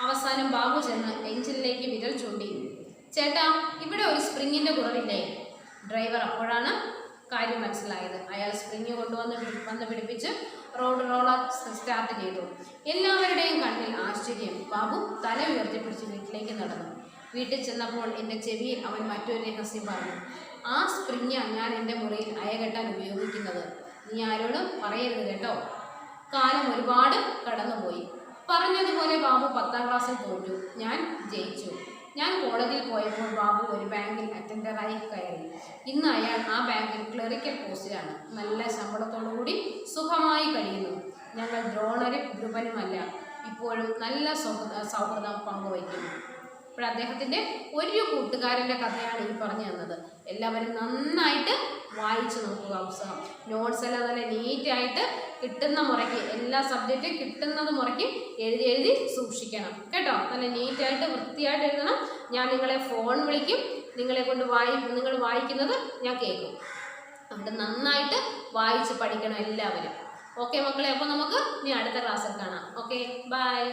അവസാനം ബാബു ചെന്ന് എഞ്ചിനിലേക്ക് വിരൽ ചൂണ്ടി. ചേട്ടാ, ഇവിടെ ഒരു സ്പ്രിങ്ങിൻ്റെ കുറവില്ലേ? ഡ്രൈവർ അപ്പോഴാണ് കാര്യം മനസ്സിലായത്. അയാൾ സ്പ്രിങ് കൊണ്ടുവന്ന് പിടിപ്പിച്ച് റോഡ് റോളർ സ്റ്റാർട്ട് ചെയ്തു. എല്ലാവരുടെയും കണ്ണിൽ ആശ്ചര്യം. ബാബു തല ഉയർത്തിപ്പിടിച്ച് വീട്ടിലേക്ക് നടന്നു. വീട്ടിൽ ചെന്നപ്പോൾ എൻ്റെ ചെവിയിൽ അവൻ മറ്റൊരു രഹസ്യം പറഞ്ഞു. ആ സ്പ്രിങ് ഞാൻ എൻ്റെ മുറിയിൽ അയകെട്ടാൻ ഉപയോഗിക്കുന്നത്. നീ ആരോടും പറയരുത് കേട്ടോ. കാലം ഒരുപാട് കടന്നുപോയി. പറഞ്ഞതുപോലെ ബാബു 10ാം ക്ലാസ്സിൽ തോറ്റു. ഞാൻ ജയിച്ചു. ഞാൻ കോളേജിൽ പോയപ്പോൾ ബാബു ഒരു ബാങ്കിൽ അറ്റൻഡറായി കയറി. ഇന്ന് അയാൾ ആ ബാങ്കിൽ ക്ലറിക്കൽ പോസ്റ്റിലാണ്. നല്ല ശമ്പളത്തോടുകൂടി സുഖമായി കഴിയുന്നു. ഞങ്ങൾ ദ്രോണരും ധ്രുവനുമല്ല. ഇപ്പോഴും നല്ല സൗഹൃദം പങ്കുവയ്ക്കുന്നു. അപ്പോൾ അദ്ദേഹത്തിൻ്റെ ഒരു കൂട്ടുകാരൻ്റെ കഥയാണ് ഈ പറഞ്ഞു തന്നത്. എല്ലാവരും നന്നായിട്ട് വായിച്ചു നോക്കുക പുസ്തകം. നോട്ട്സ് എല്ലാം നല്ല നീറ്റായിട്ട് കിട്ടുന്ന മുറയ്ക്ക്, എല്ലാ സബ്ജക്റ്റും കിട്ടുന്നത് മുറയ്ക്ക് എഴുതി സൂക്ഷിക്കണം കേട്ടോ. നല്ല നീറ്റായിട്ട് വൃത്തിയായിട്ട് എഴുതണം. ഞാൻ നിങ്ങളെ ഫോൺ വിളിക്കും, നിങ്ങളെ കൊണ്ട് നിങ്ങൾ വായിക്കുന്നത് ഞാൻ കേൾക്കും. അതുകൊണ്ട് നന്നായിട്ട് വായിച്ച് പഠിക്കണം എല്ലാവരും. ഓക്കെ മക്കളെ, അപ്പോൾ നമുക്ക് ഇനി അടുത്ത ക്ലാസ്സിൽ കാണാം. Okay, by.